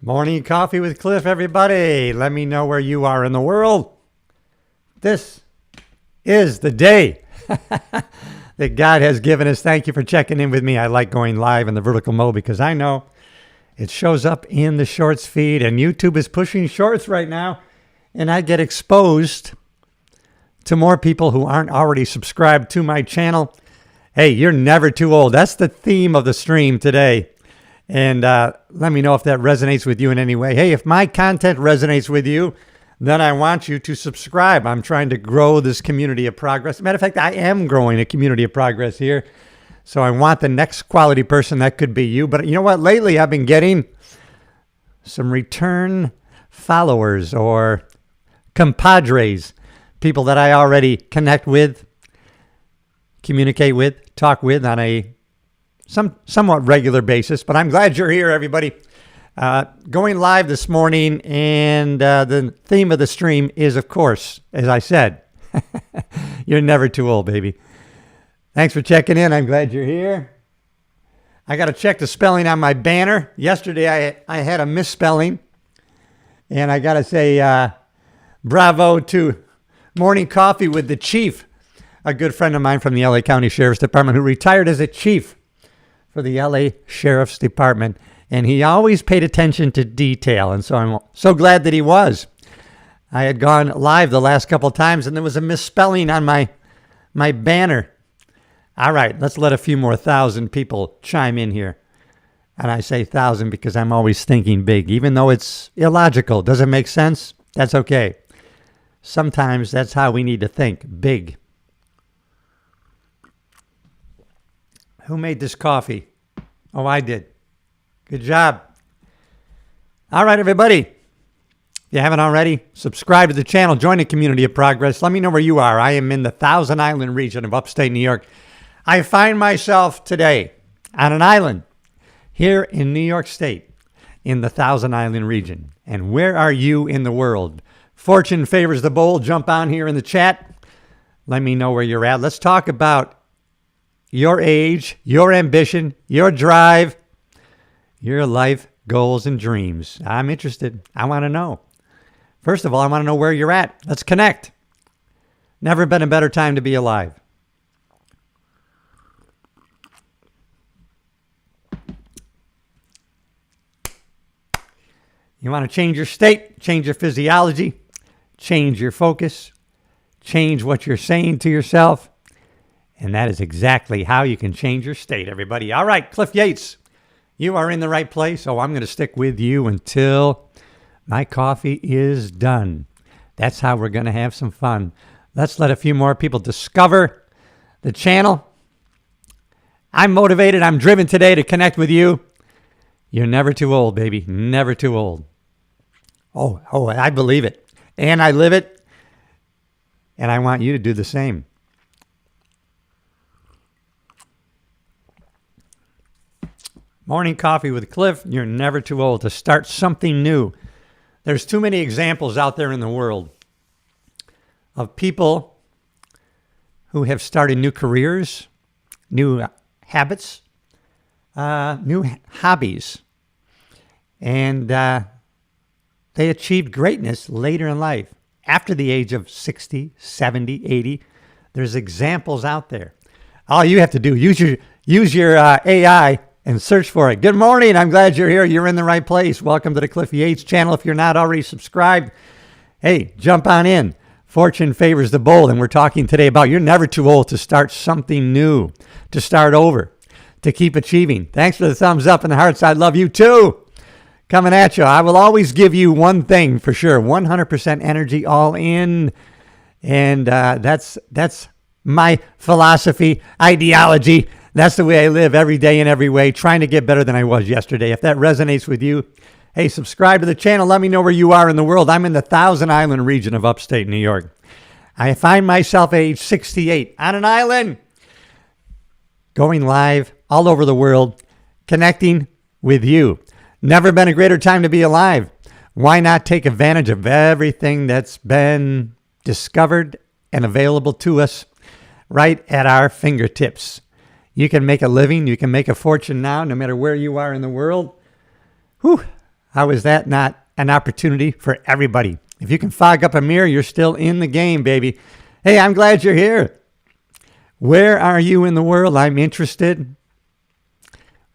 Morning coffee with Cliff, everybody. Let me know where you are in the world. This is the day that God has given us. Thank you for checking in with me. I like going live in the vertical mode because I know it shows up in the shorts feed, and YouTube is pushing shorts right now, and I get exposed to more people who aren't already subscribed to my channel. Hey, you're never too old. That's the theme of the stream today. And let me know if that resonates with you in any way. Hey, if my content resonates with you, then I want you to subscribe. I'm trying to grow this community of progress. Matter of fact, I am growing a community of progress here. So I want the next quality person. That could be you. But you know what? Lately, I've been getting some return followers or compadres, people that I already connect with, communicate with, talk with on a somewhat regular basis. But I'm glad you're here, everybody. Going live this morning, and the theme of the stream is, of course, as I said, you're never too old, baby. Thanks for checking in. I'm glad you're here. I got to check the spelling on my banner. Yesterday, I had a misspelling, and I got to say bravo to Morning Coffee with the Chief, a good friend of mine from the LA County Sheriff's Department who retired as a chief for the LA Sheriff's Department. And he always paid attention to detail. And so I'm so glad that he was. I had gone live the last couple of times, and there was a misspelling on my banner. All right, let's let a few more thousand people chime in here. And I say 1,000 because I'm always thinking big, even though it's illogical. Does it make sense? That's okay. Sometimes that's how we need to think, big. Who made this coffee? Oh, I did. Good job. All right, everybody. If you haven't already, subscribe to the channel. Join the community of progress. Let me know where you are. I am in the Thousand Island region of upstate New York. I find myself today on an island here in New York State in the Thousand Island region. And where are you in the world? Fortune favors the bold. Jump on here in the chat. Let me know where you're at. Let's talk about your age, your ambition, your drive, your life goals and dreams. I'm interested. I want to know. First of all, I want to know where you're at. Let's connect. Never been a better time to be alive. You want to change your state, change your physiology, change your focus, change what you're saying to yourself. And that is exactly how you can change your state, everybody. All right, Cliff Yates, you are in the right place. So I'm going to stick with you until my coffee is done. That's how we're going to have some fun. Let's let a few more people discover the channel. I'm motivated. I'm driven today to connect with you. You're never too old, baby. Never too old. Oh, I believe it. And I live it. And I want you to do the same. Morning coffee with Cliff. You're never too old to start something new. There's too many examples out there in the world of people who have started new careers, new habits, new hobbies, and they achieved greatness later in life. After the age of 60, 70, 80, there's examples out there. All you have to do, use your AI and search for it. Good morning. I'm glad you're here. You're in the right place. Welcome to the Cliff Yates channel. If you're not already subscribed, hey, jump on in. Fortune favors the bold. And we're talking today about you're never too old to start something new, to start over, to keep achieving. Thanks for the thumbs up and the hearts. I love you too. Coming at you. I will always give you one thing for sure. 100% energy all in. And that's my philosophy, ideology. That's the way I live every day in every way, trying to get better than I was yesterday. If that resonates with you, hey, subscribe to the channel. Let me know where you are in the world. I'm in the Thousand Island region of upstate New York. I find myself at age 68 on an island, going live all over the world, connecting with you. Never been a greater time to be alive. Why not take advantage of everything that's been discovered and available to us right at our fingertips? You can make a living. You can make a fortune now, no matter where you are in the world. Whew, How is that not an opportunity for everybody? If you can fog up a mirror, you're still in the game, baby. Hey, I'm glad you're here. Where are you in the world? I'm interested.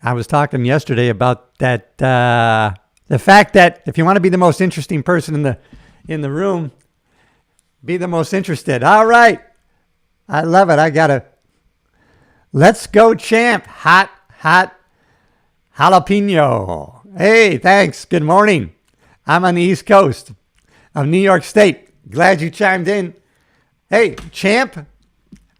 I was talking yesterday about that, the fact that if you want to be the most interesting person in the room, be the most interested. All right. I love it. Let's go, champ. Hot jalapeno. Hey, thanks. Good morning. I'm on the East Coast of New York State. Glad you chimed in. Hey, champ.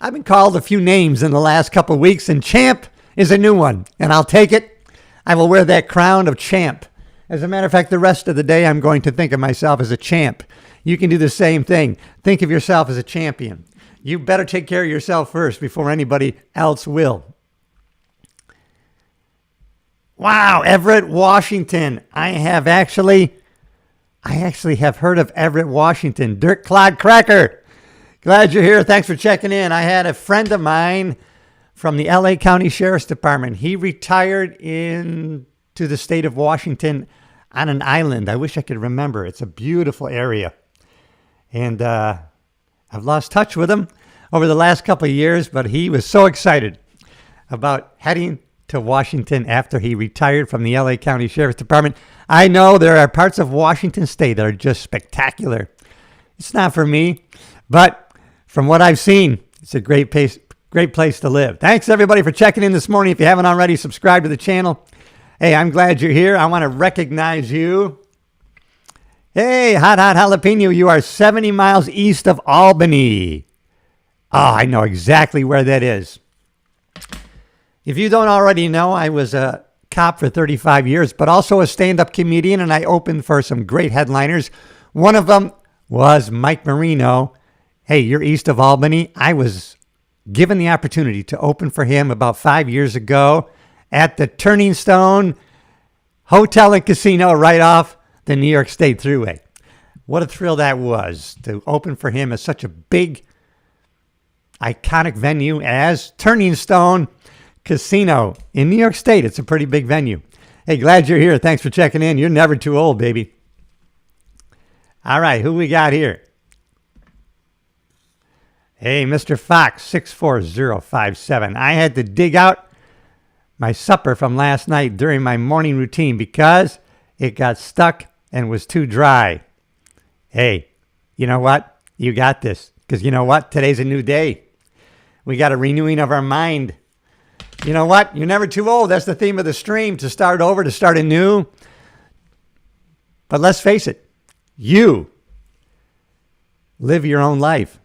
I've been called a few names in the last couple of weeks, and champ is a new one, and I'll take it. I will wear that crown of champ. As a matter of fact, the rest of the day, I'm going to think of myself as a champ. You can do the same thing. Think of yourself as a champion. You better take care of yourself first before anybody else will. Wow, Everett, Washington. I actually have heard of Everett, Washington. Dirk Clod Cracker. Glad you're here. Thanks for checking in. I had a friend of mine from the LA County Sheriff's Department. He retired into the state of Washington on an island. I wish I could remember. It's a beautiful area. And I've lost touch with him over the last couple of years, but he was so excited about heading to Washington after he retired from the LA County Sheriff's Department. I know there are parts of Washington State that are just spectacular. It's not for me, but from what I've seen, it's a great place to live. Thanks, everybody, for checking in this morning. If you haven't already, subscribe to the channel. Hey, I'm glad you're here. I want to recognize you. Hey, hot jalapeno, you are 70 miles east of Albany. Oh, I know exactly where that is. If you don't already know, I was a cop for 35 years, but also a stand-up comedian, and I opened for some great headliners. One of them was Mike Marino. Hey, you're east of Albany. I was given the opportunity to open for him about 5 years ago at the Turning Stone Hotel and Casino right off the New York State Thruway. What a thrill that was to open for him at such a big, iconic venue as Turning Stone Casino in New York State. It's a pretty big venue. Hey, glad you're here. Thanks for checking in. You're never too old, baby. All right, who we got here? Hey, Mr. Fox, 64057. I had to dig out my supper from last night during my morning routine because it got stuck and was too dry. Hey, you know what? You got this. Because you know what? Today's a new day. We got a renewing of our mind. You know what? You're never too old. That's the theme of the stream, to start over, to start anew. But let's face it. You live your own life.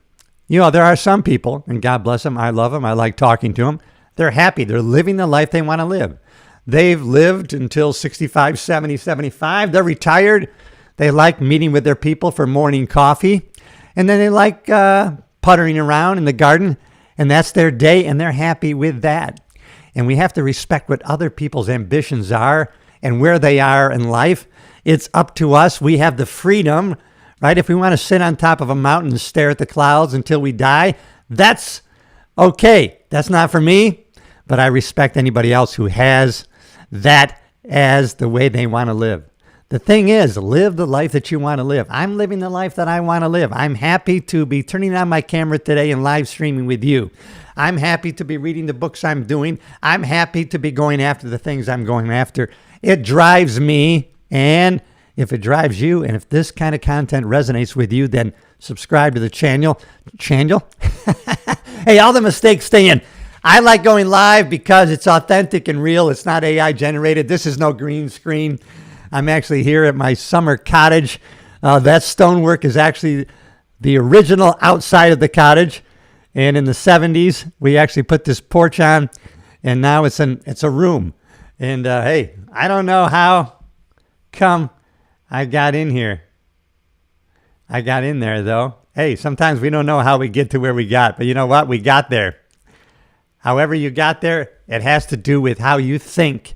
You know, there are some people, and God bless them, I love them, I like talking to them. They're happy. They're living the life they want to live. They've lived until 65, 70, 75. They're retired. They like meeting with their people for morning coffee. And then they like puttering around in the garden. And that's their day, and they're happy with that. And we have to respect what other people's ambitions are and where they are in life. It's up to us. We have the freedom, right? If we want to sit on top of a mountain and stare at the clouds until we die, that's okay. That's not for me, but I respect anybody else who has that as the way they want to live. The thing is, live the life that you want to live. I'm living the life that I want to live. I'm happy to be turning on my camera today and live streaming with you. I'm happy to be reading the books I'm doing. I'm happy to be going after the things I'm going after. It drives me, and if it drives you, and if this kind of content resonates with you, then subscribe to the channel. Hey, all the mistakes stay in. I like going live because it's authentic and real. It's not AI generated. This is no green screen. I'm actually here at my summer cottage. That stonework is actually the original outside of the cottage. And in the 70s, we actually put this porch on, and now it's a room. And hey, I don't know how come I got in here. I got in there, though. Hey, sometimes we don't know how we get to where we got, but you know what? We got there. However you got there, it has to do with how you think.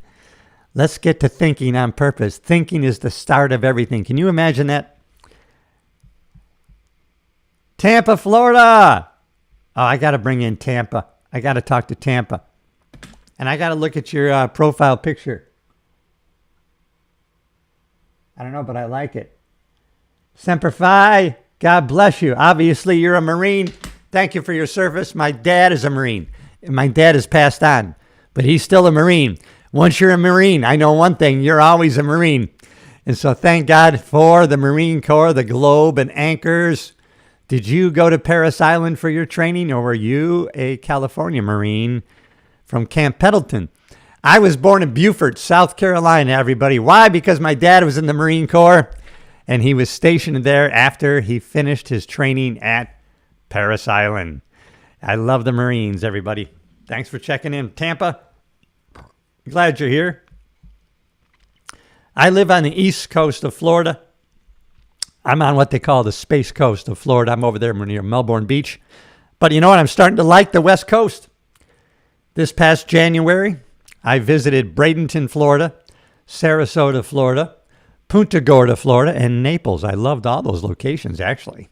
Let's get to thinking on purpose. Thinking is the start of everything. Can you imagine that? Tampa, Florida. Oh, I got to bring in Tampa. I got to talk to Tampa. And I got to look at your profile picture. I don't know, but I like it. Semper Fi, God bless you. Obviously, you're a Marine. Thank you for your service. My dad is a Marine. My dad has passed on, but he's still a Marine. Once you're a Marine, I know one thing, you're always a Marine. And so thank God for the Marine Corps, the Globe and Anchors. Did you go to Parris Island for your training, or were you a California Marine from Camp Pendleton? I was born in Beaufort, South Carolina, everybody. Why? Because my dad was in the Marine Corps, and he was stationed there after he finished his training at Parris Island. I love the Marines, everybody. Thanks for checking in. Tampa, glad you're here. I live on the east coast of Florida. I'm on what they call the Space Coast of Florida. I'm over there near Melbourne Beach. But you know what? I'm starting to like the West Coast. This past January, I visited Bradenton, Florida, Sarasota, Florida, Punta Gorda, Florida, and Naples. I loved all those locations, actually.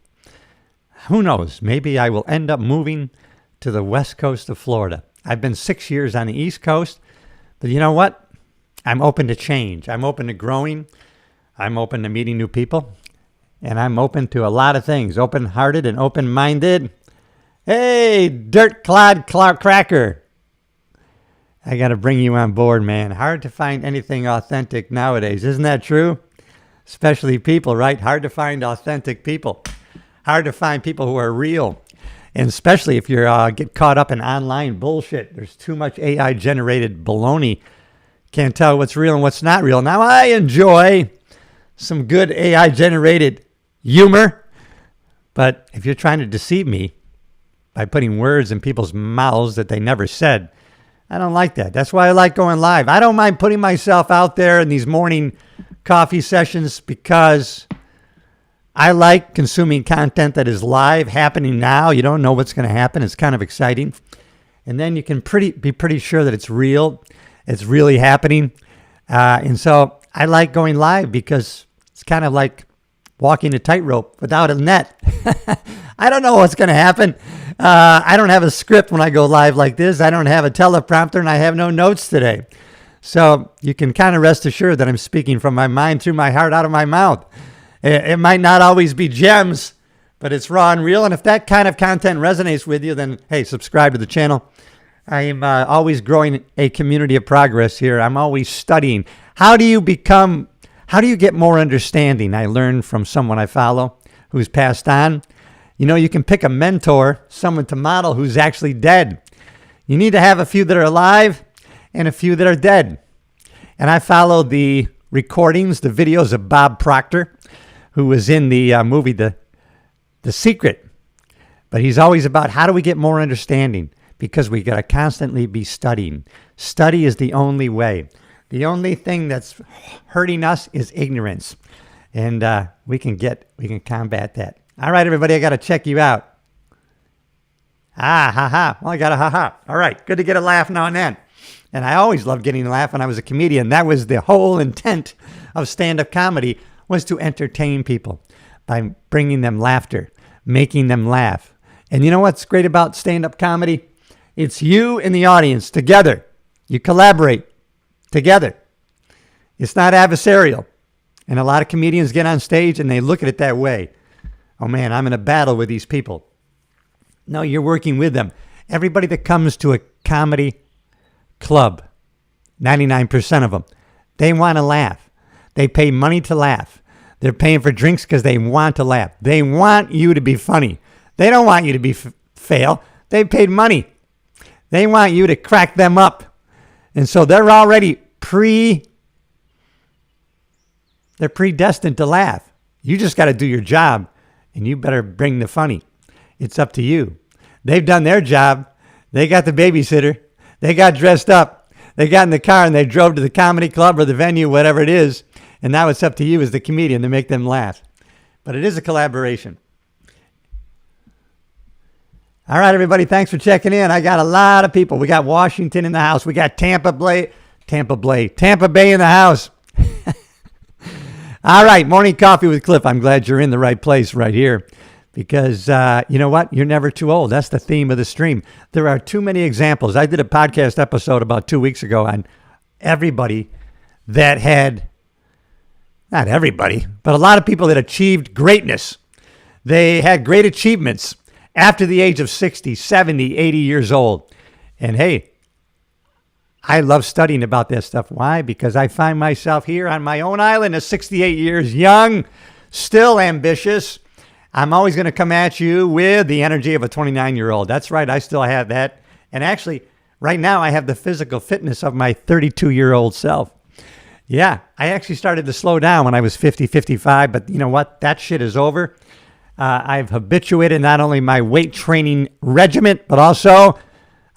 Who knows? Maybe I will end up moving to the West Coast of Florida. I've been 6 years on the East Coast, but you know what? I'm open to change. I'm open to growing. I'm open to meeting new people. And I'm open to a lot of things. Open-hearted and open-minded. Hey, Dirt Clod Cracker. I got to bring you on board, man. Hard to find anything authentic nowadays. Isn't that true? Especially people, right? Hard to find authentic people. Hard to find people who are real. And especially if you get caught up in online bullshit. There's too much AI-generated baloney. Can't tell what's real and what's not real. Now, I enjoy some good AI-generated humor. But if you're trying to deceive me by putting words in people's mouths that they never said, I don't like that. That's why I like going live. I don't mind putting myself out there in these morning coffee sessions because I like consuming content that is live, happening now. You don't know what's going to happen. It's kind of exciting. And then you can be pretty sure that it's real. It's really happening. And so I like going live because it's kind of like walking a tightrope without a net. I don't know what's going to happen. I don't have a script when I go live like this. I don't have a teleprompter, and I have no notes today. So you can kind of rest assured that I'm speaking from my mind through my heart out of my mouth. It might not always be gems, but it's raw and real. And if that kind of content resonates with you, then, hey, subscribe to the channel. I am always growing a community of progress here. I'm always studying. How do you get more understanding? I learned from someone I follow who's passed on. You know, you can pick a mentor, someone to model who's actually dead. You need to have a few that are alive and a few that are dead. And I followed the recordings, the videos of Bob Proctor, who was in the movie The Secret. But he's always about how do we get more understanding? Because we got to constantly be studying. Study is the only way. The only thing that's hurting us is ignorance. And we can combat that. All right, everybody, I got to check you out. Ha. Well, I got a ha. All right, good to get a laugh now and then. And I always loved getting a laugh when I was a comedian. That was the whole intent of stand-up comedy, was to entertain people by bringing them laughter, making them laugh. And you know what's great about stand-up comedy? It's you and the audience together. You collaborate together. It's not adversarial. And a lot of comedians get on stage and they look at it that way. Oh man, I'm in a battle with these people. No, you're working with them. Everybody that comes to a comedy club, 99% of them, they want to laugh. They pay money to laugh. They're paying for drinks because they want to laugh. They want you to be funny. They don't want you to be fail. They paid money. They want you to crack them up. And so they're already they're predestined to laugh. You just got to do your job. And you better bring the funny. It's up to you. They've done their job. They got the babysitter. They got dressed up. They got in the car and they drove to the comedy club or the venue, whatever it is. And now it's up to you as the comedian to make them laugh. But it is a collaboration. All right, everybody. Thanks for checking in. I got a lot of people. We got Washington in the house. We got Tampa Bay in the house. All right, Morning Coffee with Cliff. I'm glad you're in the right place right here because you know what? You're never too old. That's the theme of the stream. There are too many examples. I did a podcast episode about 2 weeks ago on everybody that had not everybody, but a lot of people that achieved greatness. They had great achievements after the age of 60, 70, 80 years old. And hey, I love studying about this stuff. Why? Because I find myself here on my own island at 68 years young, still ambitious. I'm always going to come at you with the energy of a 29-year-old. That's right. I still have that. And actually, right now, I have the physical fitness of my 32-year-old self. Yeah, I actually started to slow down when I was 50, 55. But you know what? That shit is over. I've habituated not only my weight training regimen, but also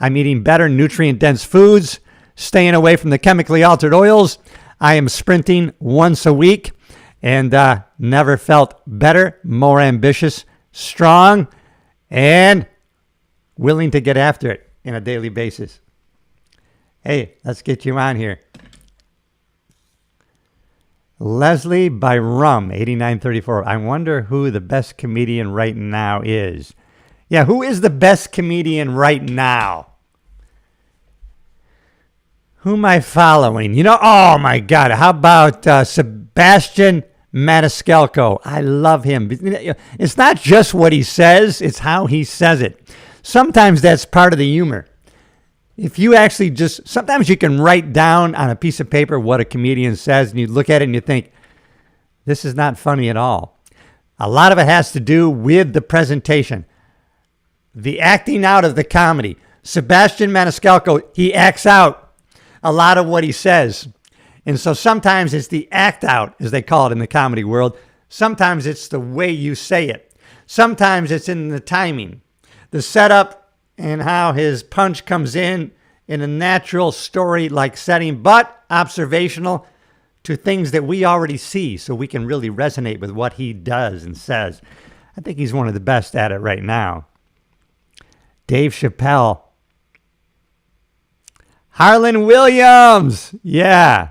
I'm eating better nutrient-dense foods, staying away from the chemically altered oils. I am sprinting once a week and never felt better, more ambitious, strong, and willing to get after it on a daily basis. Hey, let's get you on here. Leslie by Rum, 8934. I wonder who the best comedian right now is. Yeah, who is the best comedian right now? Who am I following? You know, oh my God, how about Sebastian Maniscalco? I love him. It's not just what he says, it's how he says it. Sometimes that's part of the humor. If you actually just, sometimes you can write down on a piece of paper what a comedian says, and you look at it and you think, this is not funny at all. A lot of it has to do with the presentation, the acting out of the comedy. Sebastian Maniscalco, he acts out a lot of what he says. And so sometimes it's the act out, as they call it in the comedy world. Sometimes it's the way you say it. Sometimes it's in the timing, the setup, and how his punch comes in a natural story-like setting, but observational to things that we already see, so we can really resonate with what he does and says. I think he's one of the best at it right now. Dave Chappelle. Harlan Williams. Yeah.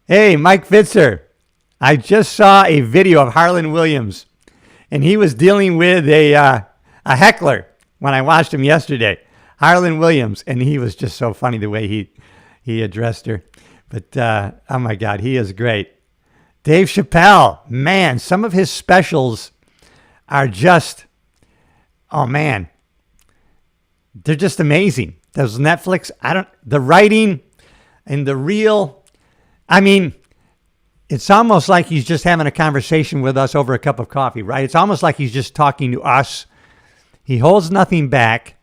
Hey, Mike Fitzer. I just saw a video of Harlan Williams, and he was dealing with a heckler when I watched him yesterday. Harlan Williams, and he was just so funny the way he addressed her. But, oh my God, he is great. Dave Chappelle, man, some of his specials are just, oh man, they're just amazing. Those Netflix, the writing and the real, I mean, it's almost like he's just having a conversation with us over a cup of coffee, right? It's almost like he's just talking to us. He holds nothing back.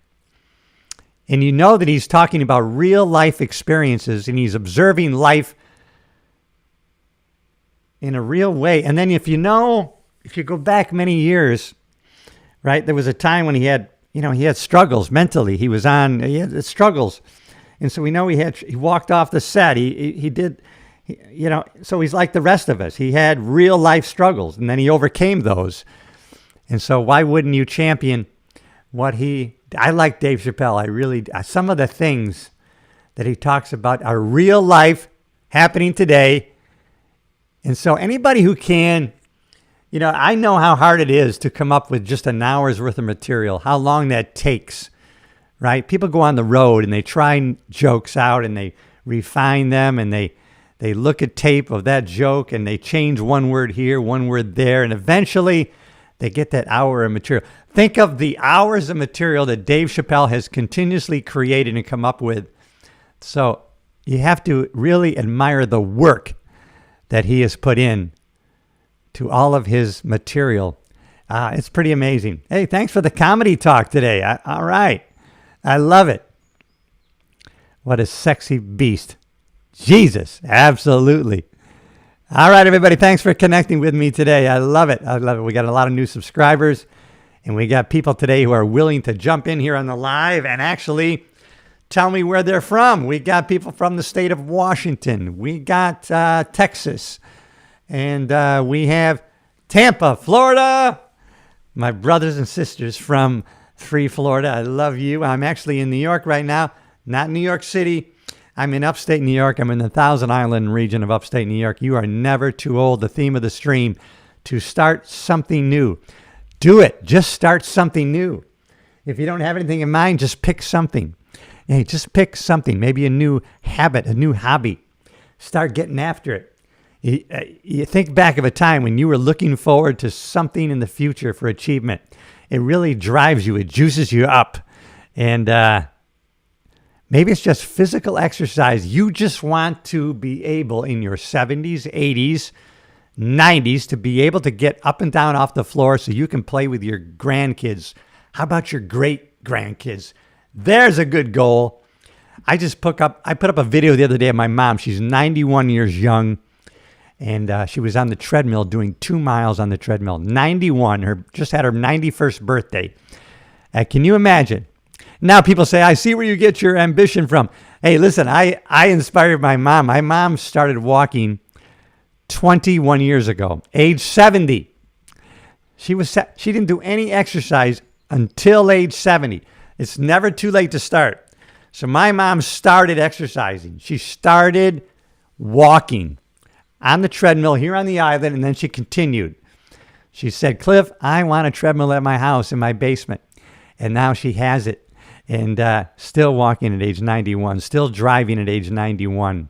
And you know that he's talking about real life experiences, and he's observing life in a real way. And then if you go back many years, right, there was a time when he had struggles mentally. He had struggles. And so we know he walked off the set. He did, so he's like the rest of us. He had real life struggles, and then he overcame those. And so why wouldn't you champion I like Dave Chappelle. Some of the things that he talks about are real life happening today. And so anybody who can, I know how hard it is to come up with just an hour's worth of material, how long that takes, right? People go on the road and they try jokes out and they refine them, and they look at tape of that joke and they change one word here, one word there, and eventually they get that hour of material. Think of the hours of material that Dave Chappelle has continuously created and come up with. So you have to really admire the work that he has put in to all of his material. It's pretty amazing. Hey, thanks for the comedy talk today. All right. I love it. What a sexy beast. Jesus, absolutely. All right, everybody. Thanks for connecting with me today. I love it. We got a lot of new subscribers, and we got people today who are willing to jump in here on the live and actually tell me where they're from. We got people from the state of Washington. We got Texas, and we have Tampa, Florida. My brothers and sisters from Free Florida. I love you. I'm actually in New York right now, not New York City. I'm in upstate New York. I'm in the Thousand Island region of upstate New York. You are never too old, the theme of the stream, to start something new. Do it. Just start something new. If you don't have anything in mind, just pick something. Hey, just pick something, maybe a new habit, a new hobby. Start getting after it. You think back of a time when you were looking forward to something in the future for achievement. It really drives you. It juices you up. And maybe it's just physical exercise. You just want to be able in your 70s, 80s, 90s to be able to get up and down off the floor so you can play with your grandkids. How about your great grandkids? There's a good goal. I put up a video the other day of my mom. She's 91 years young, and she was on the treadmill doing 2 miles on the treadmill. 91, just had her 91st birthday. Can you imagine? Now people say, I see where you get your ambition from. Hey, listen, I inspired my mom. My mom started walking 21 years ago, age 70. She didn't do any exercise until age 70. It's never too late to start. So my mom started exercising. She started walking on the treadmill here on the island, and then she continued. She said, Cliff, I want a treadmill at my house in my basement. And now she has it. And still walking at age 91, still driving at age 91.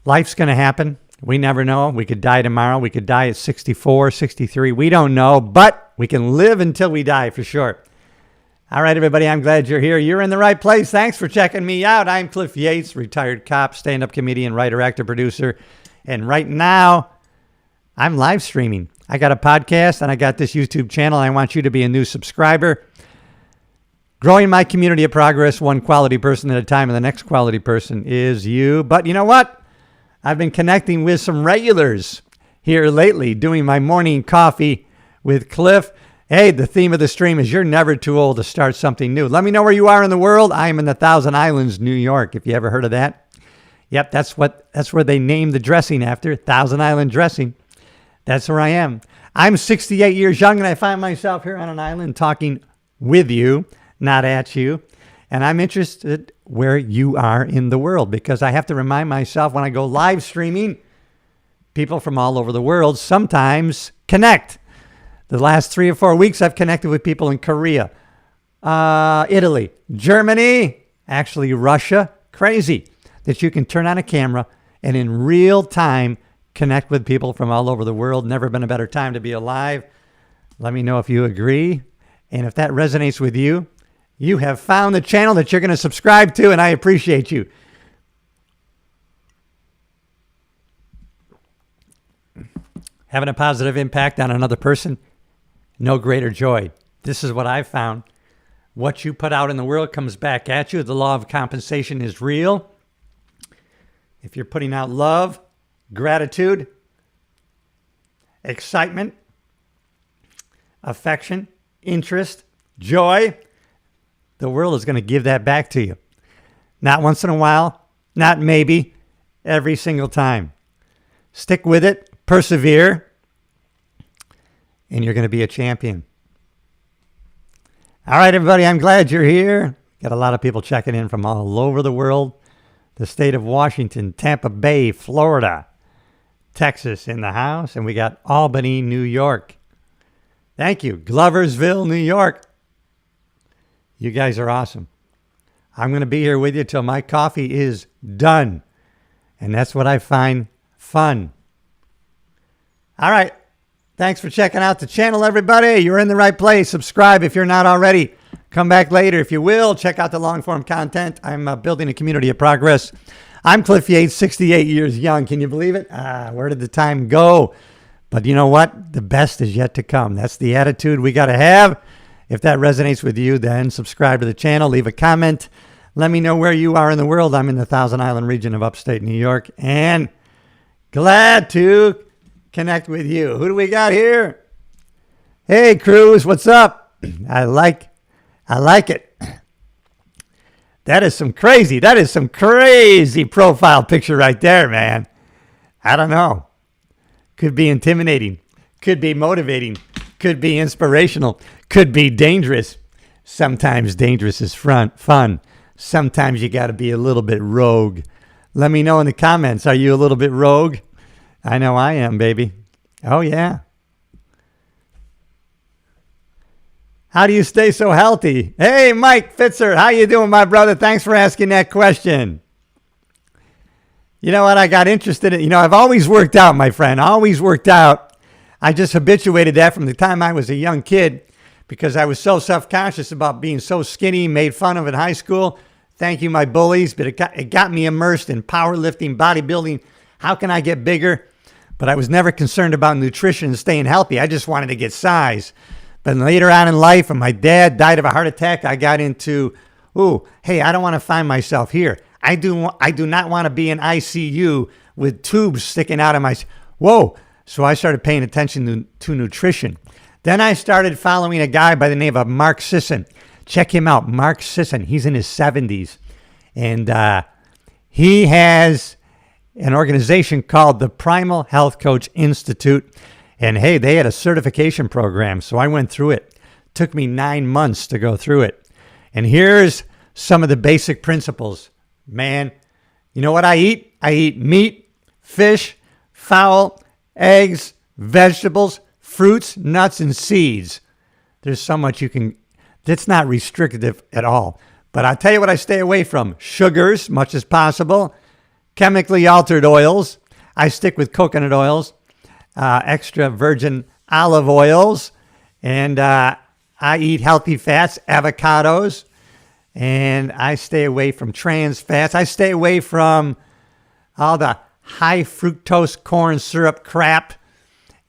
Life's going to happen. We never know. We could die tomorrow. We could die at 64, 63. We don't know, but we can live until we die for sure. All right, everybody, I'm glad you're here. You're in the right place. Thanks for checking me out. I'm Cliff Yates, retired cop, stand-up comedian, writer, actor, producer. And right now, I'm live streaming. I got a podcast and I got this YouTube channel. I want you to be a new subscriber. Growing my community of progress, one quality person at a time, and the next quality person is you. But you know what? I've been connecting with some regulars here lately, doing my morning coffee with Cliff. Hey, the theme of the stream is you're never too old to start something new. Let me know where you are in the world. I am in the Thousand Islands, New York, if you ever heard of that. Yep, that's where they named the dressing after, Thousand Island dressing. That's where I am. I'm 68 years young, and I find myself here on an island talking with you, not at you. And I'm interested where you are in the world, because I have to remind myself when I go live streaming, people from all over the world sometimes connect. The last 3 or 4 weeks, I've connected with people in Korea, Italy, Germany, actually Russia. Crazy that you can turn on a camera and in real time connect with people from all over the world. Never been a better time to be alive. Let me know if you agree. And if that resonates with you, you have found the channel that you're going to subscribe to, and I appreciate you. Having a positive impact on another person, no greater joy. This is what I've found. What you put out in the world comes back at you. The law of compensation is real. If you're putting out love, gratitude, excitement, affection, interest, joy, the world is going to give that back to you. Not once in a while, not maybe, every single time. Stick with it, persevere, and you're going to be a champion. All right, everybody, I'm glad you're here. Got a lot of people checking in from all over the world. The state of Washington, Tampa Bay, Florida, Texas in the house, and we got Albany, New York. Thank you. Gloversville, New York. You guys are awesome. I'm going to be here with you till my coffee is done. And that's what I find fun. All right. Thanks for checking out the channel, everybody. You're in the right place. Subscribe if you're not already. Come back later if you will. Check out the long-form content. I'm building a community of progress. I'm Cliff Yates, 68 years young. Can you believe it? Where did the time go? But you know what? The best is yet to come. That's the attitude we got to have. If that resonates with you, then subscribe to the channel. Leave a comment. Let me know where you are in the world. I'm in the Thousand Island region of upstate New York. And glad to connect with you. Who do we got here? Hey, Cruz, what's up? I like it. That is some crazy profile picture right there, man. I don't know. Could be intimidating. Could be motivating. Could be inspirational. Could be dangerous. Sometimes dangerous is fun. Sometimes you got to be a little bit rogue. Let me know in the comments. Are you a little bit rogue? I know I am, baby. Oh, yeah. How do you stay so healthy? Hey, Mike Fitzer. How you doing, my brother? Thanks for asking that question. You know what? I got interested in, I've always worked out, my friend, always worked out. I just habituated that from the time I was a young kid because I was so self-conscious about being so skinny, made fun of in high school. Thank you, my bullies, but it got me immersed in powerlifting, bodybuilding. How can I get bigger? But I was never concerned about nutrition and staying healthy. I just wanted to get size. But later on in life, when my dad died of a heart attack, I got into, hey, I don't want to find myself here. I do not want to be in ICU with tubes sticking out of my, whoa. So I started paying attention to nutrition. Then I started following a guy by the name of Mark Sisson. Check him out, Mark Sisson. He's in his 70s. And he has an organization called the Primal Health Coach Institute. And hey, they had a certification program. So I went through it. Took me 9 months to go through it. And here's some of the basic principles. Man, you know what I eat? I eat meat, fish, fowl, eggs, vegetables, fruits, nuts, and seeds. There's so much you can, that's not restrictive at all. But I'll tell you what I stay away from. Sugars, much as possible. Chemically altered oils. I stick with coconut oils, extra virgin olive oils. And I eat healthy fats, avocados. And I stay away from trans fats. I stay away from all the high fructose corn syrup crap.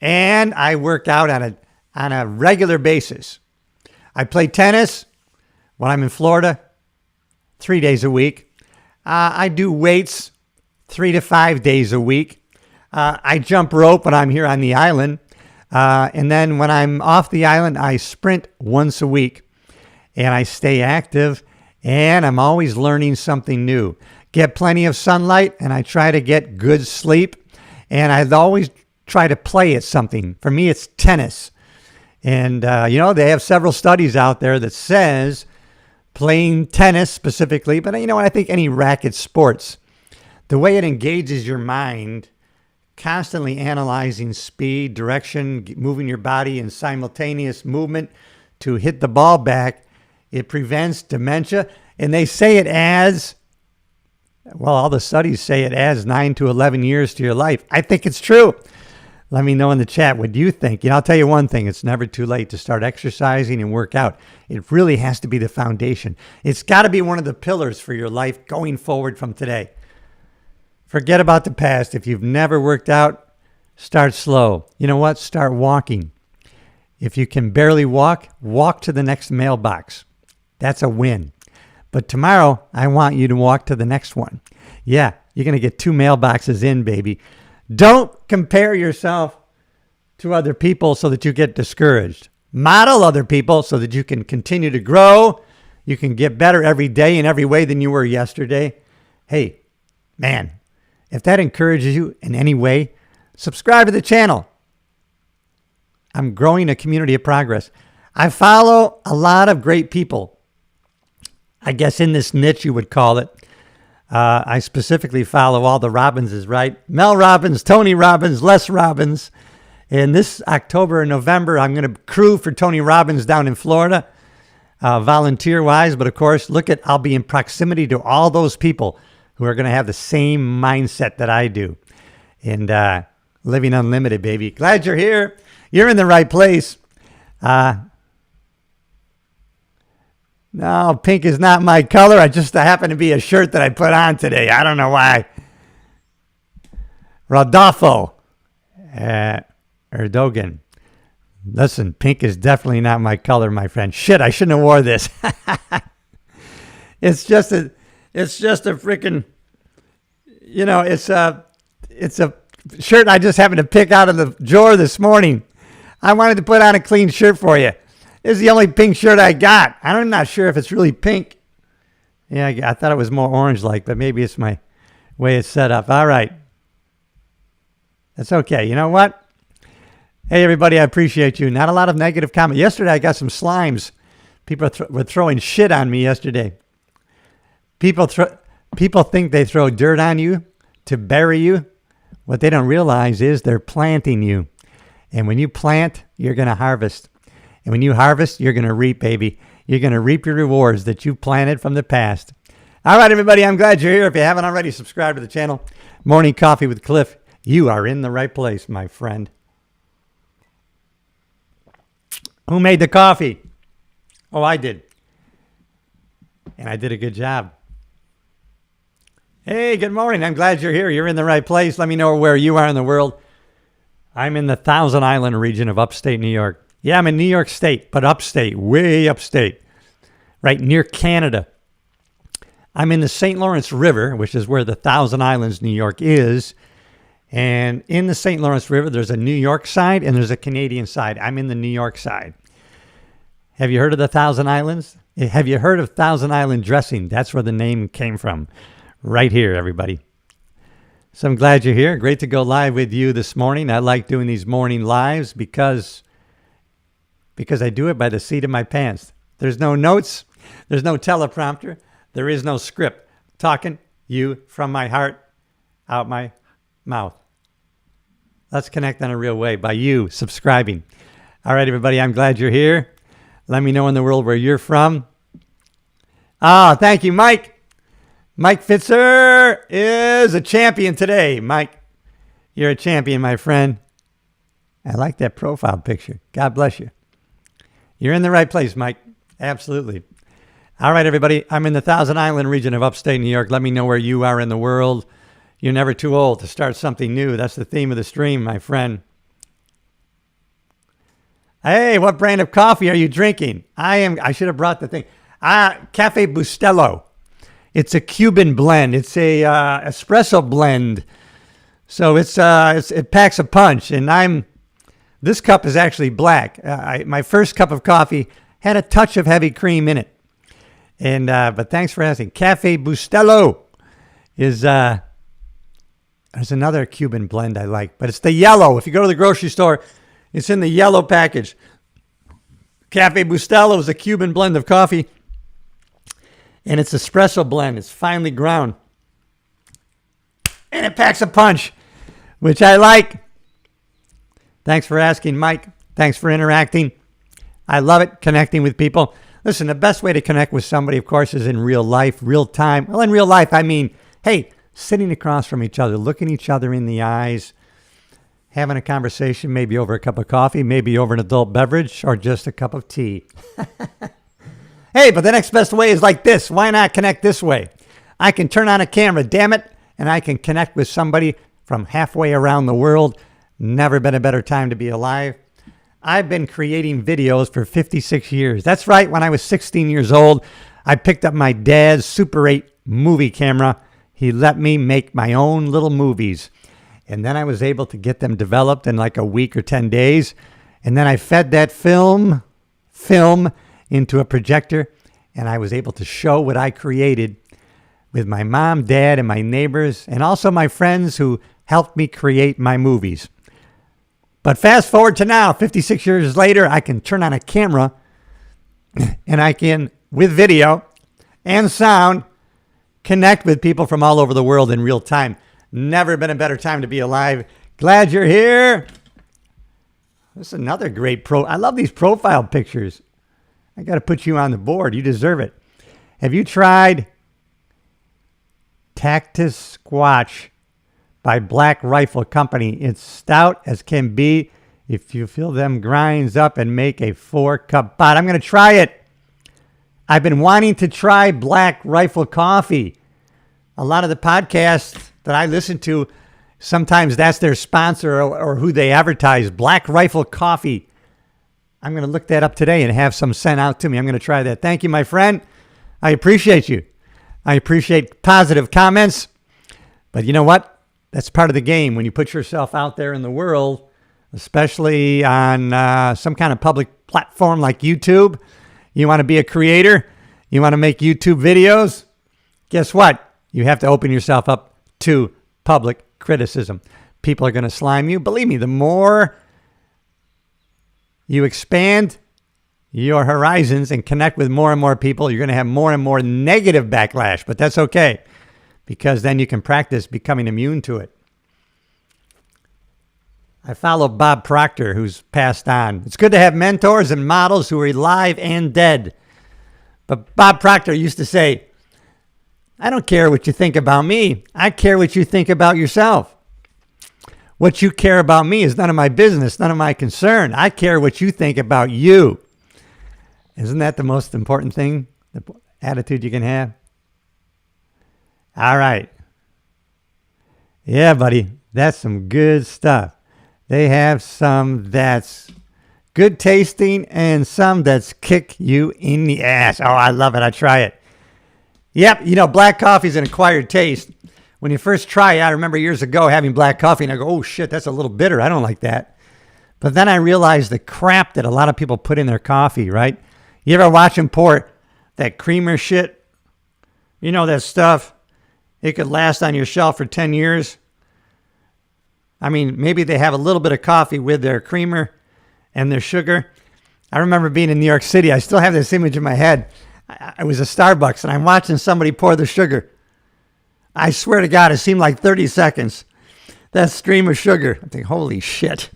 And I work out on a regular basis. I play tennis when I'm in Florida 3 days a week. I do weights 3 to 5 days a week. I jump rope when I'm here on the island. And then when I'm off the island, I sprint once a week. And I stay active. And I'm always learning something new. Get plenty of sunlight, and I try to get good sleep. And I always try to play at something. For me, it's tennis. And, they have several studies out there that says playing tennis specifically, but, I think any racket sports, the way it engages your mind, constantly analyzing speed, direction, moving your body in simultaneous movement to hit the ball back, it prevents dementia. And they say it adds, all the studies say it adds 9 to 11 years to your life. I think it's true. Let me know in the chat what you think. I'll tell you one thing. It's never too late to start exercising and work out. It really has to be the foundation. It's got to be one of the pillars for your life going forward from today. Forget about the past. If you've never worked out, start slow. You know what? Start walking. If you can barely walk to the next mailbox. That's a win. But tomorrow, I want you to walk to the next one. Yeah, you're going to get 2 mailboxes in, baby. Don't compare yourself to other people so that you get discouraged. Model other people so that you can continue to grow. You can get better every day in every way than you were yesterday. Hey, man, if that encourages you in any way, subscribe to the channel. I'm growing a community of progress. I follow a lot of great people. I guess in this niche, you would call it. I specifically follow all the Robbinses, right? Mel Robbins, Tony Robbins, Les Robbins. And this October and November, I'm going to crew for Tony Robbins down in Florida, volunteer-wise. But, of course, I'll be in proximity to all those people who are going to have the same mindset that I do. And living unlimited, baby. Glad you're here. You're in the right place. No, pink is not my color. I happen to be a shirt that I put on today. I don't know why. Rodolfo Erdogan. Listen, pink is definitely not my color, my friend. Shit, I shouldn't have wore this. It's just a freaking, it's a shirt I just happened to pick out of the drawer this morning. I wanted to put on a clean shirt for you. This is the only pink shirt I got. I'm not sure if it's really pink. Yeah, I thought it was more orange-like, but maybe it's my way it's set up. All right. That's okay. You know what? Hey, everybody, I appreciate you. Not a lot of negative comment. Yesterday, I got some slimes. People were throwing shit on me yesterday. People think they throw dirt on you to bury you. What they don't realize is they're planting you. And when you plant, you're going to harvest. And when you harvest, you're going to reap, baby. You're going to reap your rewards that you planted from the past. All right, everybody, I'm glad you're here. If you haven't already, subscribe to the channel. Morning Coffee with Cliff. You are in the right place, my friend. Who made the coffee? Oh, I did. And I did a good job. Hey, good morning. I'm glad you're here. You're in the right place. Let me know where you are in the world. I'm in the Thousand Island region of upstate New York. Yeah, I'm in New York State, but upstate, way upstate, right near Canada. I'm in the St. Lawrence River, which is where the Thousand Islands, New York is. And in the St. Lawrence River, there's a New York side and there's a Canadian side. I'm in the New York side. Have you heard of the Thousand Islands? Have you heard of Thousand Island dressing? That's where the name came from. Right here, everybody. So I'm glad you're here. Great to go live with you this morning. I like doing these morning lives because I do it by the seat of my pants. There's no notes. There's no teleprompter. There is no script. Talking you from my heart, out my mouth. Let's connect in a real way by you subscribing. All right, everybody, I'm glad you're here. Let me know in the world where you're from. Ah, thank you, Mike. Mike Fitzer is a champion today. Mike, you're a champion, my friend. I like that profile picture. God bless you. You're in the right place, Mike. Absolutely. All right, everybody. I'm in the Thousand Island region of upstate New York. Let me know where you are in the world. You're never too old to start something new. That's the theme of the stream, my friend. Hey, what brand of coffee are you drinking? I should have brought the thing. Cafe Bustelo. It's a Cuban blend. It's a espresso blend. So it packs a punch. And this cup is actually black. My first cup of coffee had a touch of heavy cream in it. And but thanks for asking. Cafe Bustelo is there's another Cuban blend I like, but it's the yellow. If you go to the grocery store, it's in the yellow package. Cafe Bustelo is a Cuban blend of coffee, and it's espresso blend. It's finely ground, and it packs a punch, which I like. Thanks for asking, Mike. Thanks for interacting. I love it, connecting with people. Listen, the best way to connect with somebody, of course, is in real life, real time. Well, in real life, I mean, hey, sitting across from each other, looking each other in the eyes, having a conversation, maybe over a cup of coffee, maybe over an adult beverage, or just a cup of tea. Hey, but the next best way is like this. Why not connect this way? I can turn on a camera, damn it, and I can connect with somebody from halfway around the world. Never been a better time to be alive. I've been creating videos for 56 years. That's right. When I was 16 years old, I picked up my dad's Super 8 movie camera. He let me make my own little movies. And then I was able to get them developed in like a week or 10 days. And then I fed that film into a projector. And I was able to show what I created with my mom, dad, and my neighbors, and also my friends who helped me create my movies. But fast forward to now, 56 years later, I can turn on a camera and I can, with video and sound, connect with people from all over the world in real time. Never been a better time to be alive. Glad you're here. This is another great I love these profile pictures. I got to put you on the board. You deserve it. Have you tried Cactus Squatch by Black Rifle Company? It's stout as can be. If you fill them grinds up and make a 4-cup pot. I'm going to try it. I've been wanting to try Black Rifle Coffee. A lot of the podcasts that I listen to, sometimes that's their sponsor or who they advertise. Black Rifle Coffee. I'm going to look that up today and have some sent out to me. I'm going to try that. Thank you, my friend. I appreciate you. I appreciate positive comments. But you know what? That's part of the game. When you put yourself out there in the world, especially on some kind of public platform like YouTube, you want to be a creator, you want to make YouTube videos, guess what? You have to open yourself up to public criticism. People are going to slime you. Believe me, the more you expand your horizons and connect with more and more people, you're going to have more and more negative backlash. But that's okay, because then you can practice becoming immune to it. I follow Bob Proctor, who's passed on. It's good to have mentors and models who are alive and dead. But Bob Proctor used to say, I don't care what you think about me. I care what you think about yourself. What you care about me is none of my business, none of my concern. I care what you think about you. Isn't that the most important thing, the attitude you can have? All right. Yeah, buddy, that's some good stuff. They have some that's good tasting and some that's kick you in the ass. Oh, I love it. I try it. Yep, black coffee is an acquired taste. When you first try it, I remember years ago having black coffee and I go, oh shit, that's a little bitter. I don't like that. But then I realized the crap that a lot of people put in their coffee, right? You ever watch them pour that creamer shit? That stuff. It could last on your shelf for 10 years. I mean, maybe they have a little bit of coffee with their creamer and their sugar. I remember being in New York City. I still have this image in my head. I was a Starbucks and I'm watching somebody pour the sugar. I swear to God, it seemed like 30 seconds. That stream of sugar. I think, holy shit.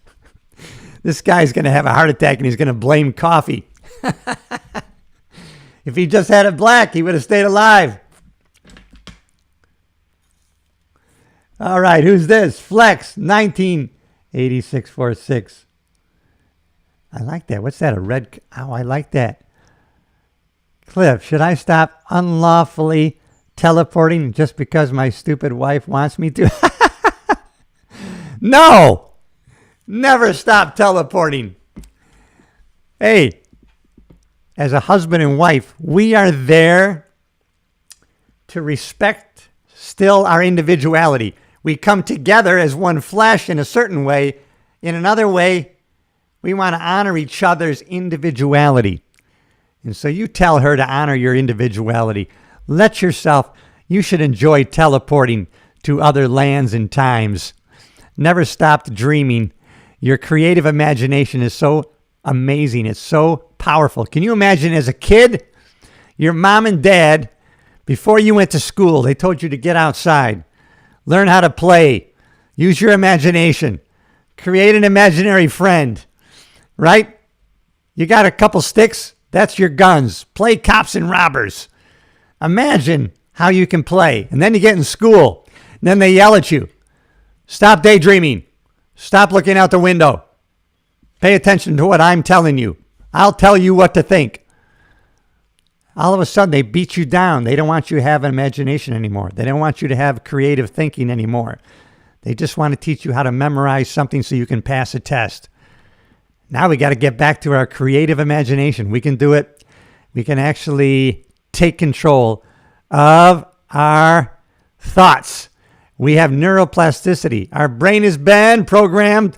This guy's going to have a heart attack and he's going to blame coffee. If he just had it black, he would have stayed alive. All right, who's this? Flex 198646. I like that. What's that? A red? Oh, I like that. Cliff, should I stop unlawfully teleporting just because my stupid wife wants me to? No! Never stop teleporting. Hey, as a husband and wife, we are there to respect still our individuality. We come together as one flesh in a certain way. In another way, we want to honor each other's individuality. And so you tell her to honor your individuality. Let yourself, you should enjoy teleporting to other lands and times. Never stop dreaming. Your creative imagination is so amazing. It's so powerful. Can you imagine as a kid, your mom and dad, before you went to school, they told you to get outside, learn how to play, use your imagination, create an imaginary friend, right? You got a couple sticks? That's your guns. Play cops and robbers. Imagine how you can play. And then you get in school. And then they yell at you. Stop daydreaming. Stop looking out the window. Pay attention to what I'm telling you. I'll tell you what to think. All of a sudden, they beat you down. They don't want you to have an imagination anymore. They don't want you to have creative thinking anymore. They just want to teach you how to memorize something so you can pass a test. Now we got to get back to our creative imagination. We can do it. We can actually take control of our thoughts. We have neuroplasticity. Our brain has been programmed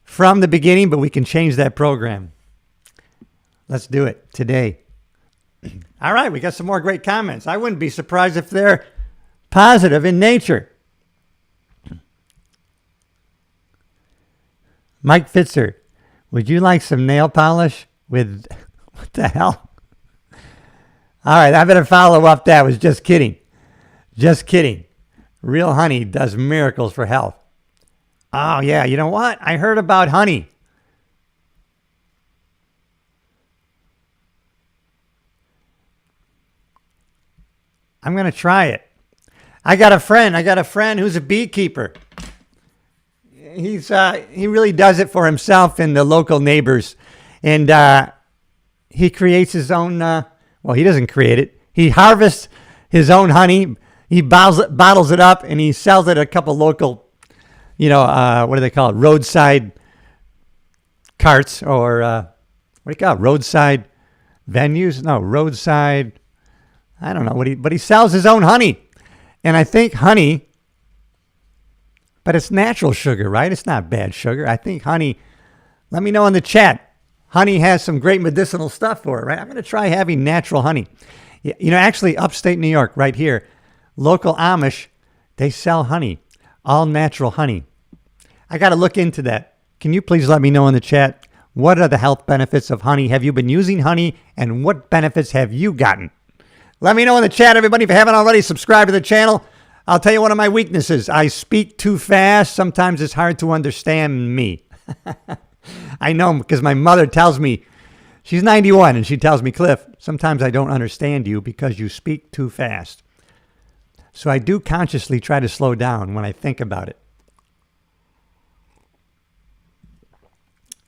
from the beginning, but we can change that program. Let's do it today. All right, we got some more great comments. I wouldn't be surprised if they're positive in nature. Mike Fitzer, would you like some nail polish with, what the hell? All right, I better follow up that. Was just kidding. Just kidding. Real honey does miracles for health. Oh, yeah, you know what? I heard about honey. I'm going to try it. I got a friend who's a beekeeper. He really does it for himself and the local neighbors. And he creates his own, he doesn't create it. He harvests his own honey. He bottles it up and he sells it at a couple local, what do they call it? Roadside carts or what do you call it? Roadside venues? No, roadside. I don't know but he sells his own honey. And I think honey, but it's natural sugar, right? It's not bad sugar. I think honey, let me know in the chat. Honey has some great medicinal stuff for it, right? I'm going to try having natural honey. Actually upstate New York right here, local Amish, they sell honey, all natural honey. I got to look into that. Can you please let me know in the chat, what are the health benefits of honey? Have you been using honey and what benefits have you gotten? Let me know in the chat, everybody. If you haven't already, subscribe to the channel. I'll tell you one of my weaknesses. I speak too fast. Sometimes it's hard to understand me. I know because my mother tells me, she's 91, and she tells me, Cliff, sometimes I don't understand you because you speak too fast. So I do consciously try to slow down when I think about it.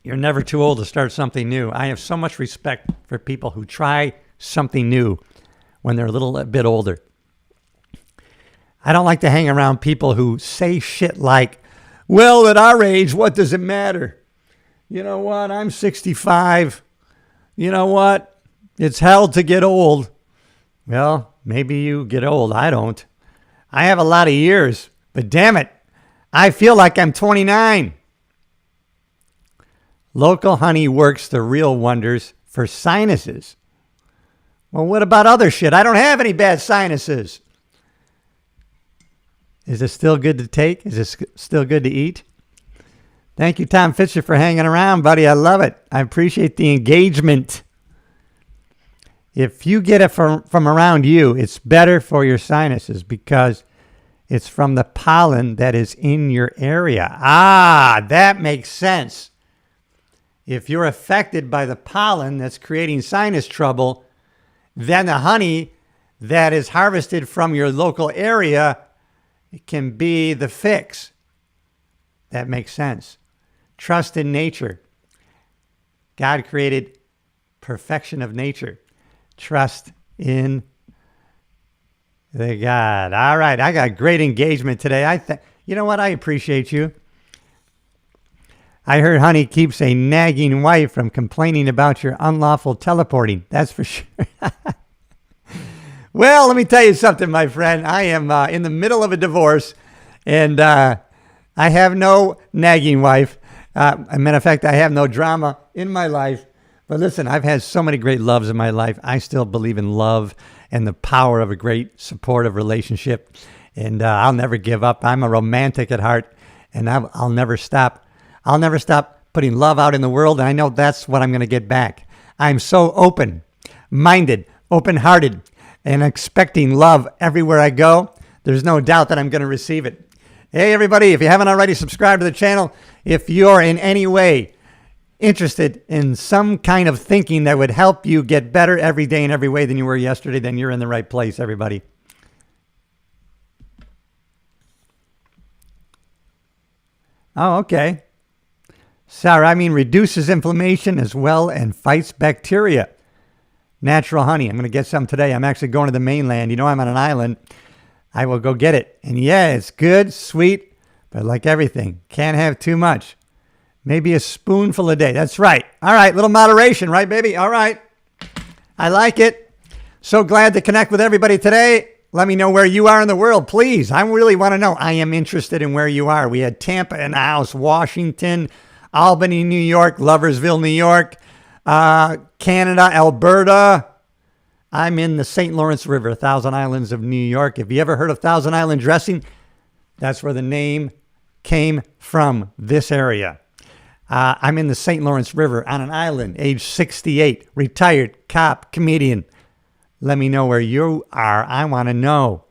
You're never too old to start something new. I have so much respect for people who try something new when they're a little bit older. I don't like to hang around people who say shit like, well, at our age, what does it matter? You know what? I'm 65. You know what? It's hell to get old. Well, maybe you get old. I don't. I have a lot of years, but damn it, I feel like I'm 29. Local honey works the real wonders for sinuses. Well, what about other shit? I don't have any bad sinuses. Is it still good to take? Is it still good to eat? Thank you, Tom Fisher, for hanging around, buddy. I love it. I appreciate the engagement. If you get it from around you, it's better for your sinuses because it's from the pollen that is in your area. Ah, that makes sense. If you're affected by the pollen that's creating sinus trouble, then the honey that is harvested from your local area can be the fix. That makes sense. Trust in nature. God created perfection of nature. Trust in the God. All right, I got great engagement today. You know what? I appreciate you. I heard honey keeps a nagging wife from complaining about your unlawful teleporting. That's for sure. Well, let me tell you something, my friend. I am in the middle of a divorce, and I have no nagging wife. As a matter of fact, I have no drama in my life. But listen, I've had so many great loves in my life. I still believe in love and the power of a great supportive relationship. And I'll never give up. I'm a romantic at heart, and I'll never stop. I'll never stop putting love out in the world, and I know that's what I'm going to get back. I'm so open-minded, open-hearted, and expecting love everywhere I go. There's no doubt that I'm going to receive it. Hey, everybody, if you haven't already subscribed to the channel, if you're in any way interested in some kind of thinking that would help you get better every day in every way than you were yesterday, then you're in the right place, everybody. Oh, okay. Sarah, I mean, reduces inflammation as well and fights bacteria. Natural honey. I'm going to get some today. I'm actually going to the mainland. You know, I'm on an island. I will go get it. And yeah, it's good, sweet, but like everything, can't have too much. Maybe a spoonful a day. That's right. All right, little moderation, right, baby? All right. I like it. So glad to connect with everybody today. Let me know where you are in the world, please. I really want to know. I am interested in where you are. We had Tampa in the house, Washington, Albany, New York, Loversville, New York, Canada, Alberta. I'm in the St. Lawrence River, Thousand Islands of New York. Have you ever heard of Thousand Island dressing? That's where the name came from, this area. I'm in the St. Lawrence River on an island, age 68, retired cop, comedian. Let me know where you are. I want to know.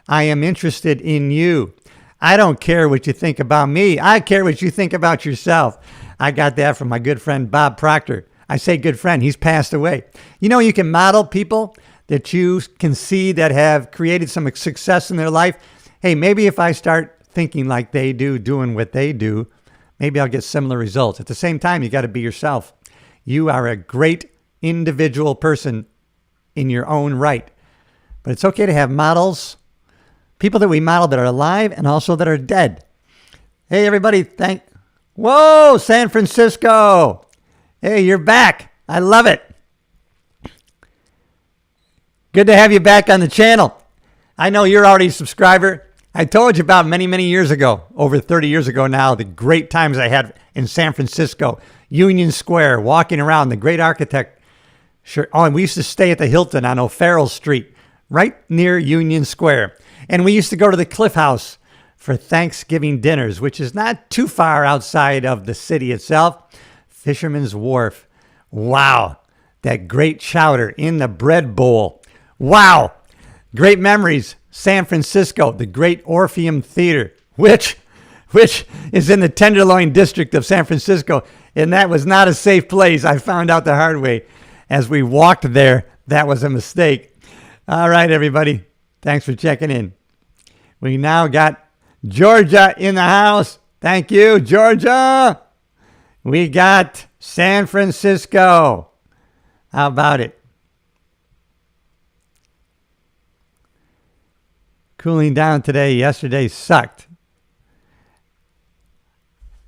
I am interested in you. I don't care what you think about me. I care what you think about yourself. I got that from my good friend, Bob Proctor. I say good friend. He's passed away. You know, you can model people that you can see that have created some success in their life. Hey, maybe if I start thinking like they do, doing what they do, maybe I'll get similar results. At the same time, you got to be yourself. You are a great individual person in your own right. But it's okay to have models, people that we model that are alive and also that are dead. Hey, everybody, Whoa, San Francisco. Hey, you're back. I love it. Good to have you back on the channel. I know you're already a subscriber. I told you about many, many years ago, over 30 years ago now, the great times I had in San Francisco, Union Square, walking around, the great architect. Sure. Oh, and we used to stay at the Hilton on O'Farrell Street, right near Union Square. And we used to go to the Cliff House for Thanksgiving dinners, which is not too far outside of the city itself. Fisherman's Wharf. Wow. That great chowder in the bread bowl. Wow. Great memories. San Francisco, the great Orpheum Theater, which is in the Tenderloin district of San Francisco. And that was not a safe place. I found out the hard way. As we walked there, that was a mistake. All right, everybody. Thanks for checking in. We now got Georgia in the house. Thank you, Georgia. We got San Francisco. How about it? Cooling down today. Yesterday sucked.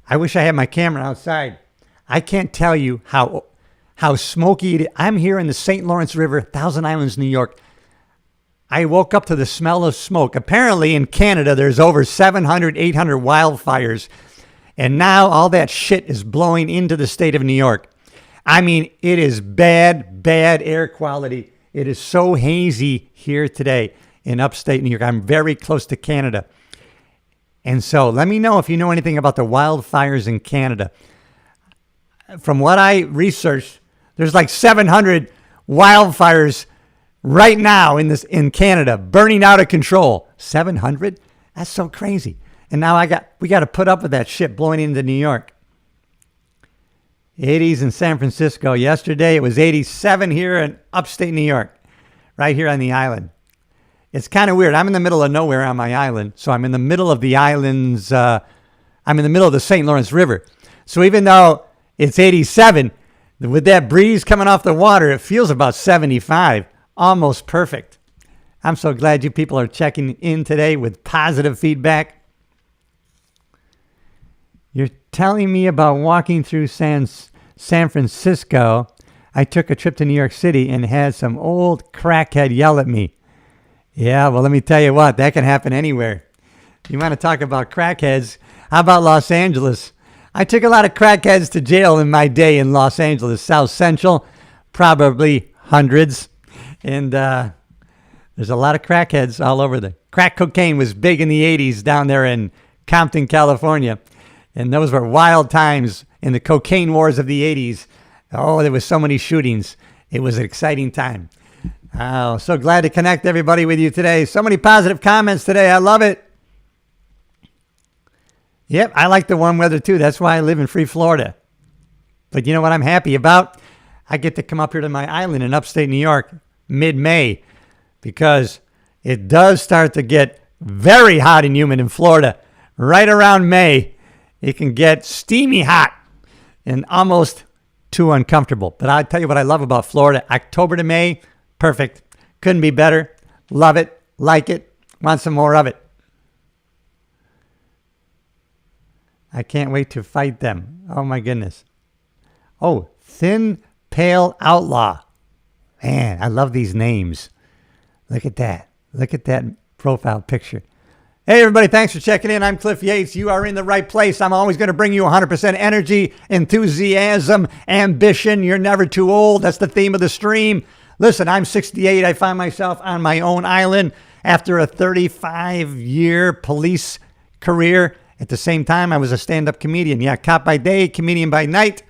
I wish I had my camera outside. I can't tell you how smoky it is. I'm here in the St. Lawrence River, Thousand Islands, New York. I woke up to the smell of smoke. Apparently in Canada, there's over 700, 800 wildfires. And now all that shit is blowing into the state of New York. I mean, it is bad, bad air quality. It is so hazy here today in upstate New York. I'm very close to Canada. And so let me know if you know anything about the wildfires in Canada. From what I researched, there's like 700 wildfires right now in Canada, burning out of control. 700? That's so crazy. And now we got to put up with that shit blowing into New York. 80s in San Francisco. Yesterday it was 87 here in upstate New York, right here on the island. It's kind of weird. I'm in the middle of nowhere on my island. So I'm in the middle of the islands. I'm in the middle of the St. Lawrence River. So even though it's 87, with that breeze coming off the water, it feels about 75. Almost perfect. I'm so glad you people are checking in today with positive feedback. You're telling me about walking through San Francisco. I took a trip to New York City and had some old crackhead yell at me. Yeah, well, let me tell you what, that can happen anywhere. You want to talk about crackheads? How about Los Angeles? I took a lot of crackheads to jail in my day in Los Angeles, South Central, probably hundreds. And there's a lot of crackheads all over there. Crack cocaine was big in the 80s down there in Compton, California. And those were wild times in the cocaine wars of the 80s. Oh, there was so many shootings. It was an exciting time. Oh, so glad to connect everybody with you today. So many positive comments today. I love it. Yep, I like the warm weather too. That's why I live in Free Florida. But you know what I'm happy about? I get to come up here to my island in upstate New York mid-May because it does start to get very hot and humid in Florida. Right around May, it can get steamy hot and almost too uncomfortable. But I'll tell you what I love about Florida. October to May, perfect. Couldn't be better. Love it. Like it. Want some more of it. I can't wait to fight them. Oh, my goodness. Oh, Thin Pale Outlaw. Man, I love these names. Look at that. Look at that profile picture. Hey, everybody. Thanks for checking in. I'm Cliff Yates. You are in the right place. I'm always going to bring you 100% energy, enthusiasm, ambition. You're never too old. That's the theme of the stream. Listen, I'm 68. I find myself on my own island after a 35-year police career. At the same time, I was a stand-up comedian. Yeah, cop by day, comedian by night.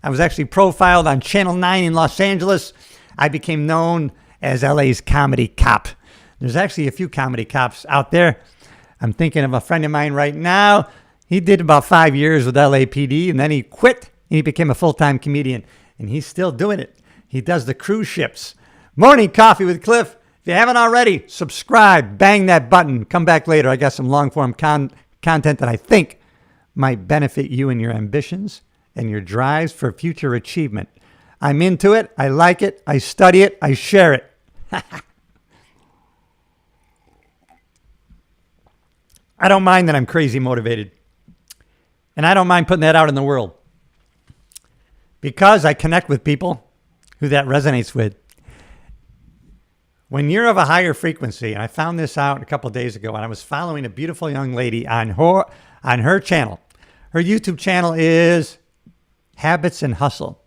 I was actually profiled on Channel 9 in Los Angeles. I became known as LA's comedy cop. There's actually a few comedy cops out there. I'm thinking of a friend of mine right now. He did about 5 years with LAPD, and then he quit, and he became a full-time comedian. And he's still doing it. He does the cruise ships. Morning Coffee with Cliff. If you haven't already, subscribe. Bang that button. Come back later. I got some long-form content that I think might benefit you in your ambitions and your drives for future achievement. I'm into it. I like it. I study it. I share it. I don't mind that I'm crazy motivated. And I don't mind putting that out in the world. Because I connect with people who that resonates with. When you're of a higher frequency, and I found this out a couple of days ago, and I was following a beautiful young lady on her channel. Her YouTube channel is Habits and Hustle.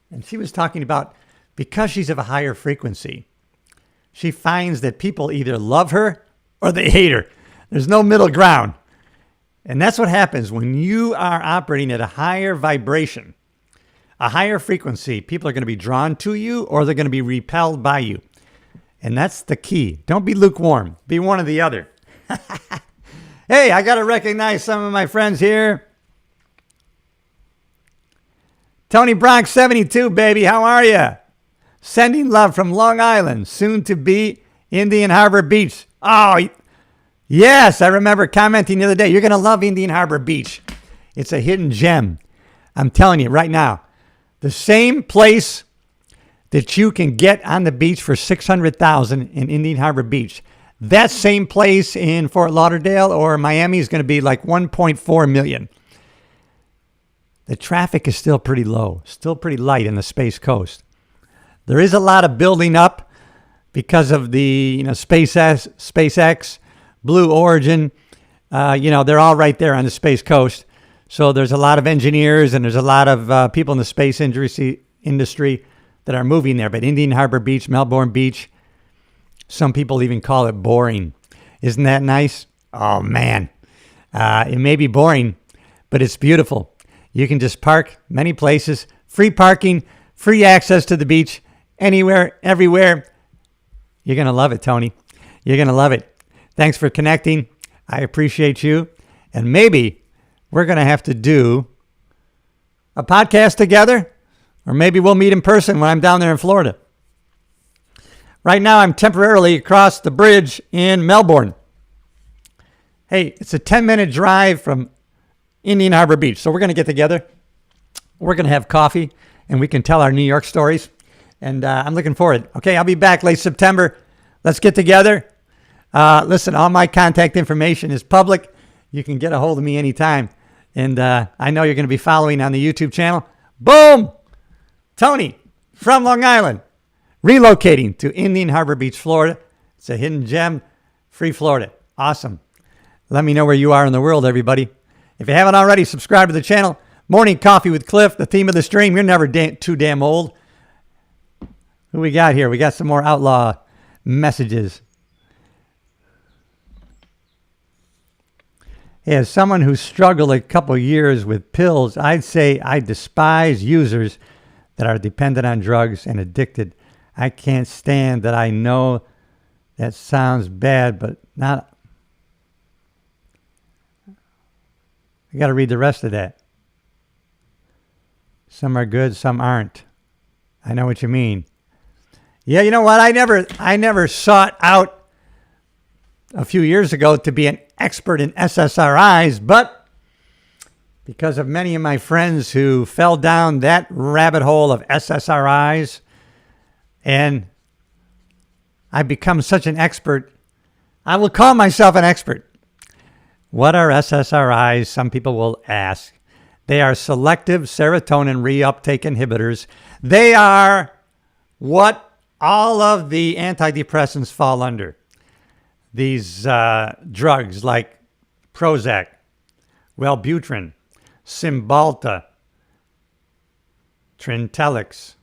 And she was talking about, because she's of a higher frequency, she finds that people either love her or they hate her. There's no middle ground. And that's what happens when you are operating at a higher vibration, a higher frequency. People are going to be drawn to you or they're going to be repelled by you. And that's the key. Don't be lukewarm. Be one or the other. Hey, I got to recognize some of my friends here. Tony Bronx 72, baby. How are you? Sending love from Long Island, soon to be Indian Harbor Beach. Oh, Yes, I remember commenting the other day. You're going to love Indian Harbor Beach. It's a hidden gem. I'm telling you right now. The same place that you can get on the beach for $600,000 in Indian Harbor Beach. That same place in Fort Lauderdale or Miami is going to be like 1.4 million. The traffic is still pretty low, still pretty light in the Space Coast. There is a lot of building up because of the SpaceX, Blue Origin. They're all right there on the Space Coast. So there's a lot of engineers and there's a lot of people in the space industry that are moving there. But Indian Harbor Beach, Melbourne Beach, some people even call it boring. Isn't that nice? Oh, man. It may be boring, but it's beautiful. You can just park many places, free parking, free access to the beach, anywhere, everywhere. You're going to love it, Tony. You're going to love it. Thanks for connecting. I appreciate you. And maybe we're going to have to do a podcast together, or maybe we'll meet in person when I'm down there in Florida. Right now, I'm temporarily across the bridge in Melbourne. Hey, it's a 10-minute drive from Indian Harbor Beach. So we're going to get together. We're going to have coffee, and we can tell our New York stories. And I'm looking forward. Okay, I'll be back late September. Let's get together. Listen, all my contact information is public. You can get a hold of me anytime. And I know you're going to be following on the YouTube channel. Boom! Tony from Long Island, relocating to Indian Harbor Beach, Florida. It's a hidden gem, free Florida. Awesome. Let me know where you are in the world, everybody. If you haven't already, subscribe to the channel. Morning Coffee with Cliff, the theme of the stream. You're never too damn old. Who we got here? We got some more outlaw messages. As someone who struggled a couple years with pills, I'd say I despise users that are dependent on drugs and addicted. I can't stand that. I know that sounds bad, but not. I got to read the rest of that. Some are good, some aren't. I know what you mean. Yeah, you know what? I never sought out a few years ago to be an expert in SSRIs, but because of many of my friends who fell down that rabbit hole of SSRIs, and I've become such an expert, I will call myself an expert. What are SSRIs? Some people will ask. They are selective serotonin reuptake inhibitors. They are what all of the antidepressants fall under. These drugs like Prozac, Wellbutrin, Cymbalta, Trintellix,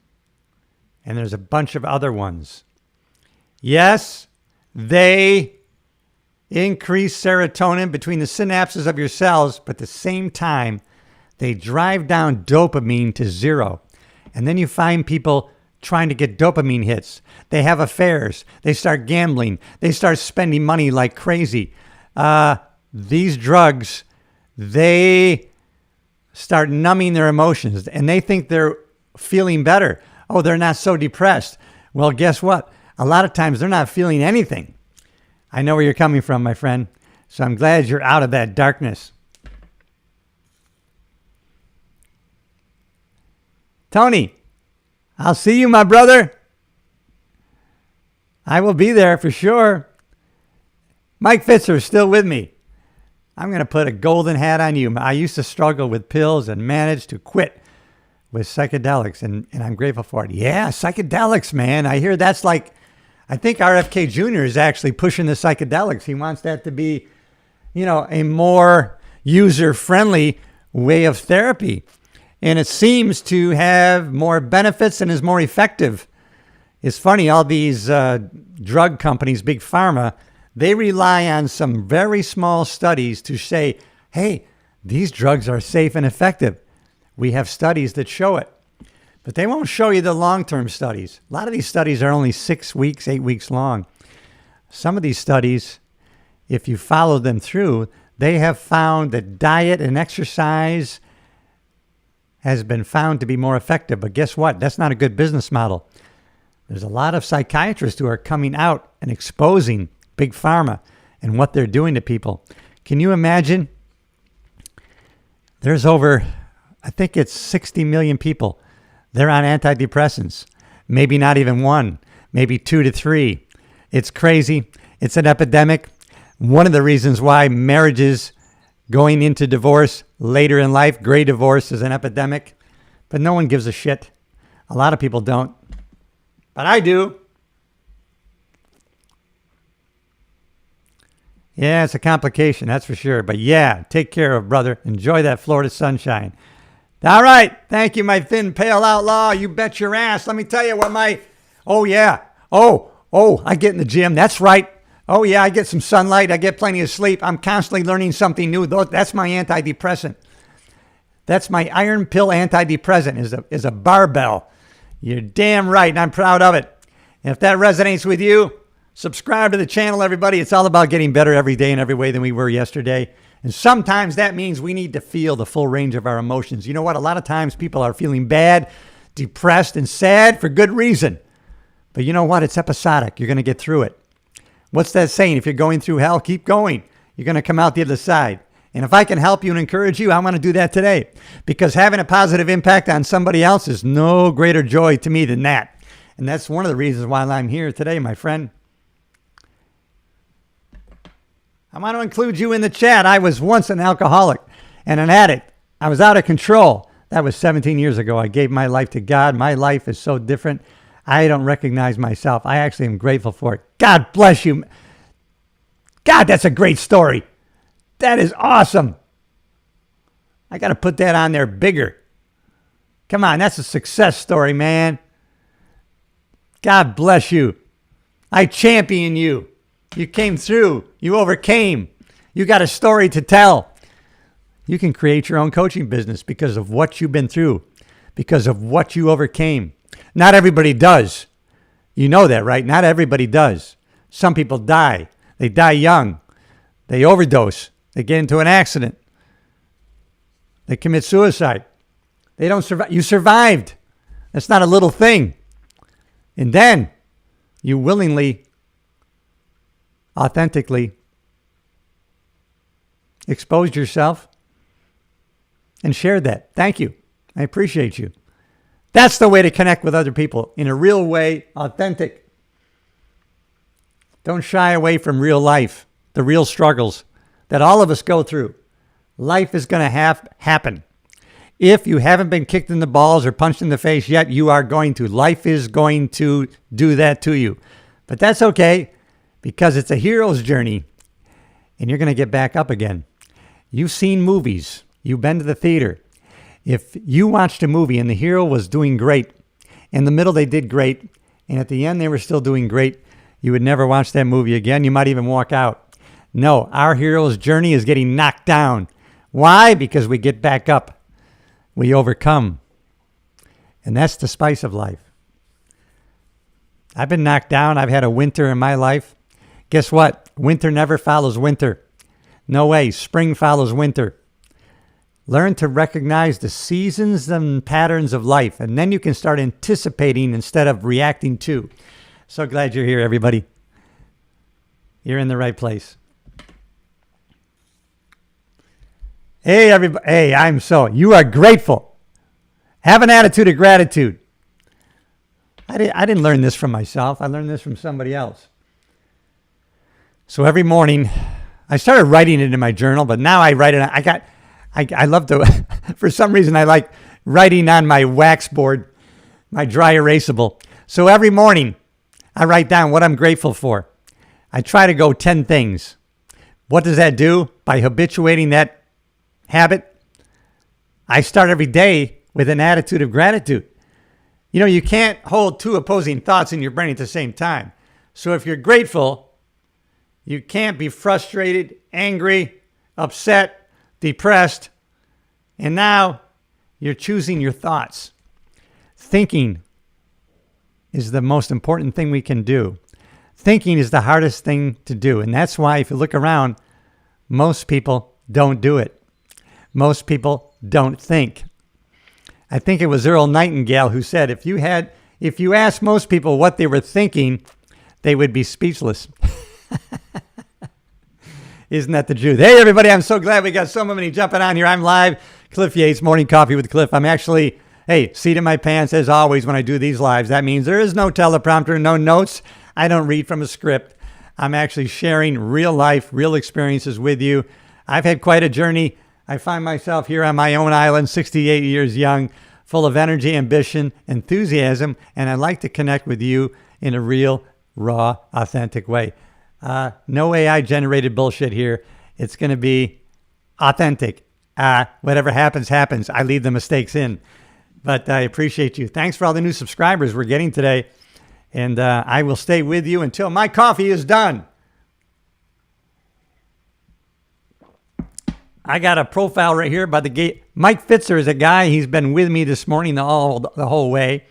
and there's a bunch of other ones. Yes, they increase serotonin between the synapses of your cells, but at the same time, they drive down dopamine to zero. And then you find people trying to get dopamine hits. They have affairs. They start gambling. They start spending money like crazy. These drugs, they start numbing their emotions, and they think they're feeling better. Oh, they're not so depressed. Well, guess what? A lot of times they're not feeling anything. I know where you're coming from, my friend. So I'm glad you're out of that darkness. Tony, I'll see you, my brother. I will be there for sure. Mike Fitzer is still with me. I'm going to put a golden hat on you. I used to struggle with pills and managed to quit with psychedelics, and I'm grateful for it. Yeah, psychedelics, man. I hear that's like, I think RFK Jr. is actually pushing the psychedelics. He wants that to be, a more user-friendly way of therapy. And it seems to have more benefits and is more effective. It's funny, all these drug companies, big pharma, they rely on some very small studies to say, hey, these drugs are safe and effective. We have studies that show it. But they won't show you the long-term studies. A lot of these studies are only 6 weeks, 8 weeks long. Some of these studies, if you follow them through, they have found that diet and exercise has been found to be more effective. But guess what? That's not a good business model. There's a lot of psychiatrists who are coming out and exposing big pharma and what they're doing to people. Can you imagine? There's over, I think it's 60 million people. They're on antidepressants. Maybe not even one, maybe 2 to 3. It's crazy. It's an epidemic. One of the reasons why marriages going into divorce later in life, gray divorce, is an epidemic. But no one gives a shit. A lot of people don't. But I do. Yeah, it's a complication, that's for sure. But yeah, take care of, brother. Enjoy that Florida sunshine. All right. Thank you, my thin, pale outlaw. You bet your ass. Let me tell you what my... Oh, yeah. Oh, I get in the gym. That's right. Oh, yeah, I get some sunlight. I get plenty of sleep. I'm constantly learning something new. That's my antidepressant. That's my iron pill antidepressant is a barbell. You're damn right, and I'm proud of it. And if that resonates with you, subscribe to the channel, everybody. It's all about getting better every day in every way than we were yesterday. And sometimes that means we need to feel the full range of our emotions. You know what? A lot of times people are feeling bad, depressed, and sad for good reason. But you know what? It's episodic. You're going to get through it. What's that saying? If you're going through hell, keep going. You're going to come out the other side. And if I can help you and encourage you, I want to do that today. Because having a positive impact on somebody else is no greater joy to me than that. And that's one of the reasons why I'm here today, my friend. I want to include you in the chat. I was once an alcoholic and an addict. I was out of control. That was 17 years ago. I gave my life to God. My life is so different. I don't recognize myself. I actually am grateful for it. God bless you. God, that's a great story. That is awesome. I got to put that on there bigger. Come on, that's a success story, man. God bless you. I champion you. You came through. You overcame. You got a story to tell. You can create your own coaching business because of what you've been through, because of what you overcame. Not everybody does. You know that, right? Not everybody does. Some people die. They die young. They overdose. They get into an accident. They commit suicide. They don't survive. You survived. That's not a little thing. And then you willingly, authentically exposed yourself and shared that. Thank you. I appreciate you. That's the way to connect with other people in a real way, authentic. Don't shy away from real life, the real struggles that all of us go through. Life is going to happen. If you haven't been kicked in the balls or punched in the face yet, you are going to. Life is going to do that to you. But that's okay because it's a hero's journey and you're going to get back up again. You've seen movies. You've been to the theater. If you watched a movie and the hero was doing great, in the middle they did great, and at the end they were still doing great, you would never watch that movie again. You might even walk out. No, our hero's journey is getting knocked down. Why? Because we get back up. We overcome. And that's the spice of life. I've been knocked down. I've had a winter in my life. Guess what? Winter never follows winter. No way. Spring follows winter. Learn to recognize the seasons and patterns of life, and then you can start anticipating instead of reacting to. So glad you're here, everybody. You're in the right place. Hey, everybody. Hey, you are grateful. Have an attitude of gratitude. I didn't learn this from myself. I learned this from somebody else. So every morning, I started writing it in my journal, but now I write it. I love to, for some reason, I like writing on my wax board, my dry erasable. So every morning, I write down what I'm grateful for. I try to go 10 things. What does that do? By habituating that habit, I start every day with an attitude of gratitude. You know, you can't hold two opposing thoughts in your brain at the same time. So if you're grateful, you can't be frustrated, angry, upset, depressed, and now you're choosing your thoughts. Thinking is the most important thing we can do. Thinking is the hardest thing to do, and that's why if you look around, most people don't do it. Most people don't think. I think it was Earl Nightingale who said if you asked most people what they were thinking, they would be speechless. Isn't that the truth? Hey, everybody, I'm so glad we got so many jumping on here. I'm live. Cliff Yates, Morning Coffee with Cliff. I'm actually, seat in my pants as always when I do these lives. That means there is no teleprompter, no notes. I don't read from a script. I'm actually sharing real life, real experiences with you. I've had quite a journey. I find myself here on my own island, 68 years young, full of energy, ambition, enthusiasm, and I'd like to connect with you in a real, raw, authentic way. No AI-generated bullshit here. It's going to be authentic. Whatever happens, happens. I leave the mistakes in. But I appreciate you. Thanks for all the new subscribers we're getting today. And I will stay with you until my coffee is done. I got a profile right here by the gate. Mike Fitzer is a guy. He's been with me this morning the whole way.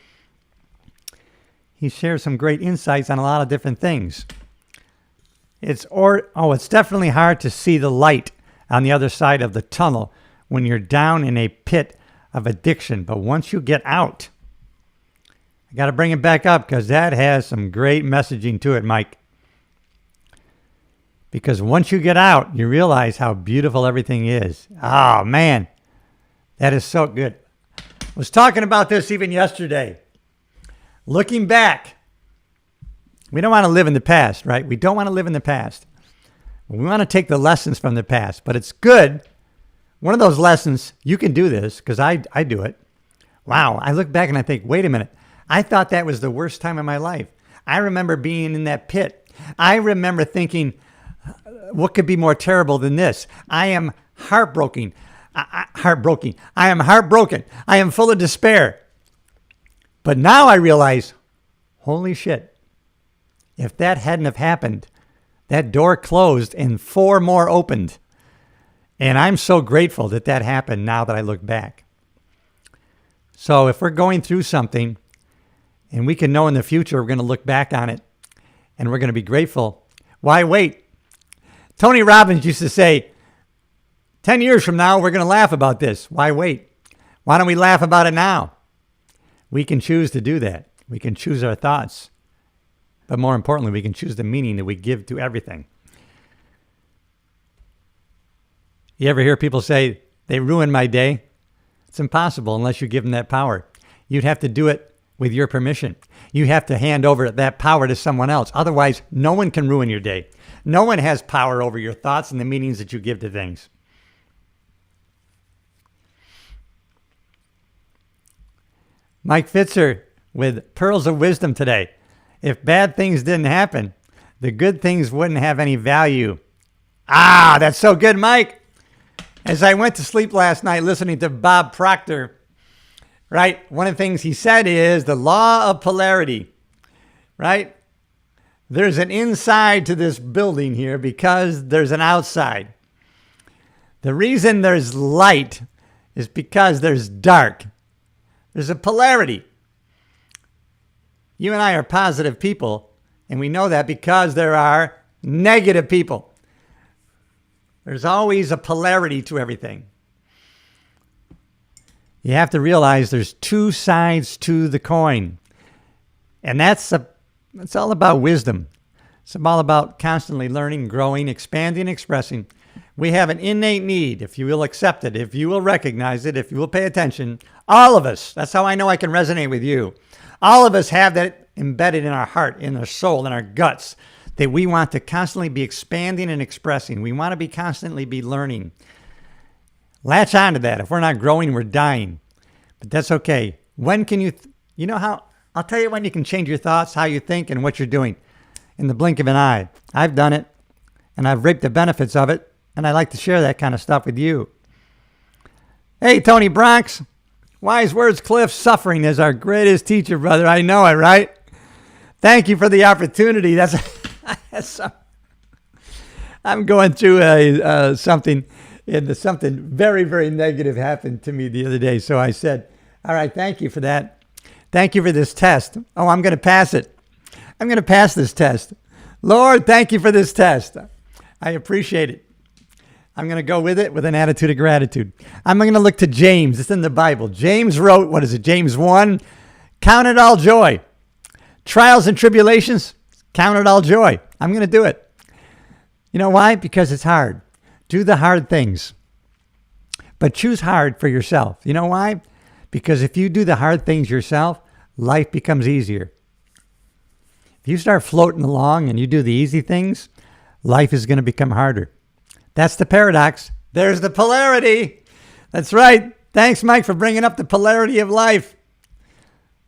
He shares some great insights on a lot of different things. It's definitely hard to see the light on the other side of the tunnel when you're down in a pit of addiction. But once you get out, I got to bring it back up because that has some great messaging to it, Mike. Because once you get out, you realize how beautiful everything is. Oh, man, that is so good. I was talking about this even yesterday. Looking back, we don't want to live in the past, right? We don't want to live in the past. We want to take the lessons from the past, but it's good. One of those lessons, you can do this because I do it. Wow, I look back and I think, wait a minute. I thought that was the worst time of my life. I remember being in that pit. I remember thinking, what could be more terrible than this? I am heartbroken. I am heartbroken. I am full of despair. But now I realize, holy shit. If that hadn't have happened, that door closed and 4 more opened. And I'm so grateful that that happened now that I look back. So if we're going through something and we can know in the future we're going to look back on it and we're going to be grateful, why wait? Tony Robbins used to say, 10 years from now, we're going to laugh about this. Why wait? Why don't we laugh about it now? We can choose to do that. We can choose our thoughts. But more importantly, we can choose the meaning that we give to everything. You ever hear people say, they ruined my day? It's impossible unless you give them that power. You'd have to do it with your permission. You have to hand over that power to someone else. Otherwise, no one can ruin your day. No one has power over your thoughts and the meanings that you give to things. Mike Fitzer with Pearls of Wisdom today. If bad things didn't happen, the good things wouldn't have any value. Ah, that's so good, Mike. As I went to sleep last night listening to Bob Proctor, right? One of the things he said is the law of polarity, right? There's an inside to this building here because there's an outside. The reason there's light is because there's dark. There's a polarity. You and I are positive people, and we know that because there are negative people. There's always a polarity to everything. You have to realize there's 2 sides to the coin. And it's all about wisdom. It's all about constantly learning, growing, expanding, expressing. We have an innate need, if you will accept it, if you will recognize it, if you will pay attention. All of us, that's how I know I can resonate with you. All of us have that embedded in our heart, in our soul, in our guts, that we want to constantly be expanding and expressing. We want to be constantly be learning. Latch on to that. If we're not growing, we're dying. But that's okay. When can you, you know how, I'll tell you when you can change your thoughts, how you think, and what you're doing in the blink of an eye. I've done it, and I've reaped the benefits of it, and I like to share that kind of stuff with you. Hey, Tony Bronx. Wise words, Cliff. Suffering is our greatest teacher, brother. I know it, right? Thank you for the opportunity. I'm going through something very, very negative happened to me the other day. So I said, all right, thank you for that. Thank you for this test. Oh, I'm going to pass it. I'm going to pass this test. Lord, thank you for this test. I appreciate it. I'm going to go with it with an attitude of gratitude. I'm going to look to James. It's in the Bible. James wrote, what is it? James 1, count it all joy. Trials and tribulations, count it all joy. I'm going to do it. You know why? Because it's hard. Do the hard things. But choose hard for yourself. You know why? Because if you do the hard things yourself, life becomes easier. If you start floating along and you do the easy things, life is going to become harder. That's the paradox. There's the polarity. That's right. Thanks, Mike, for bringing up the polarity of life.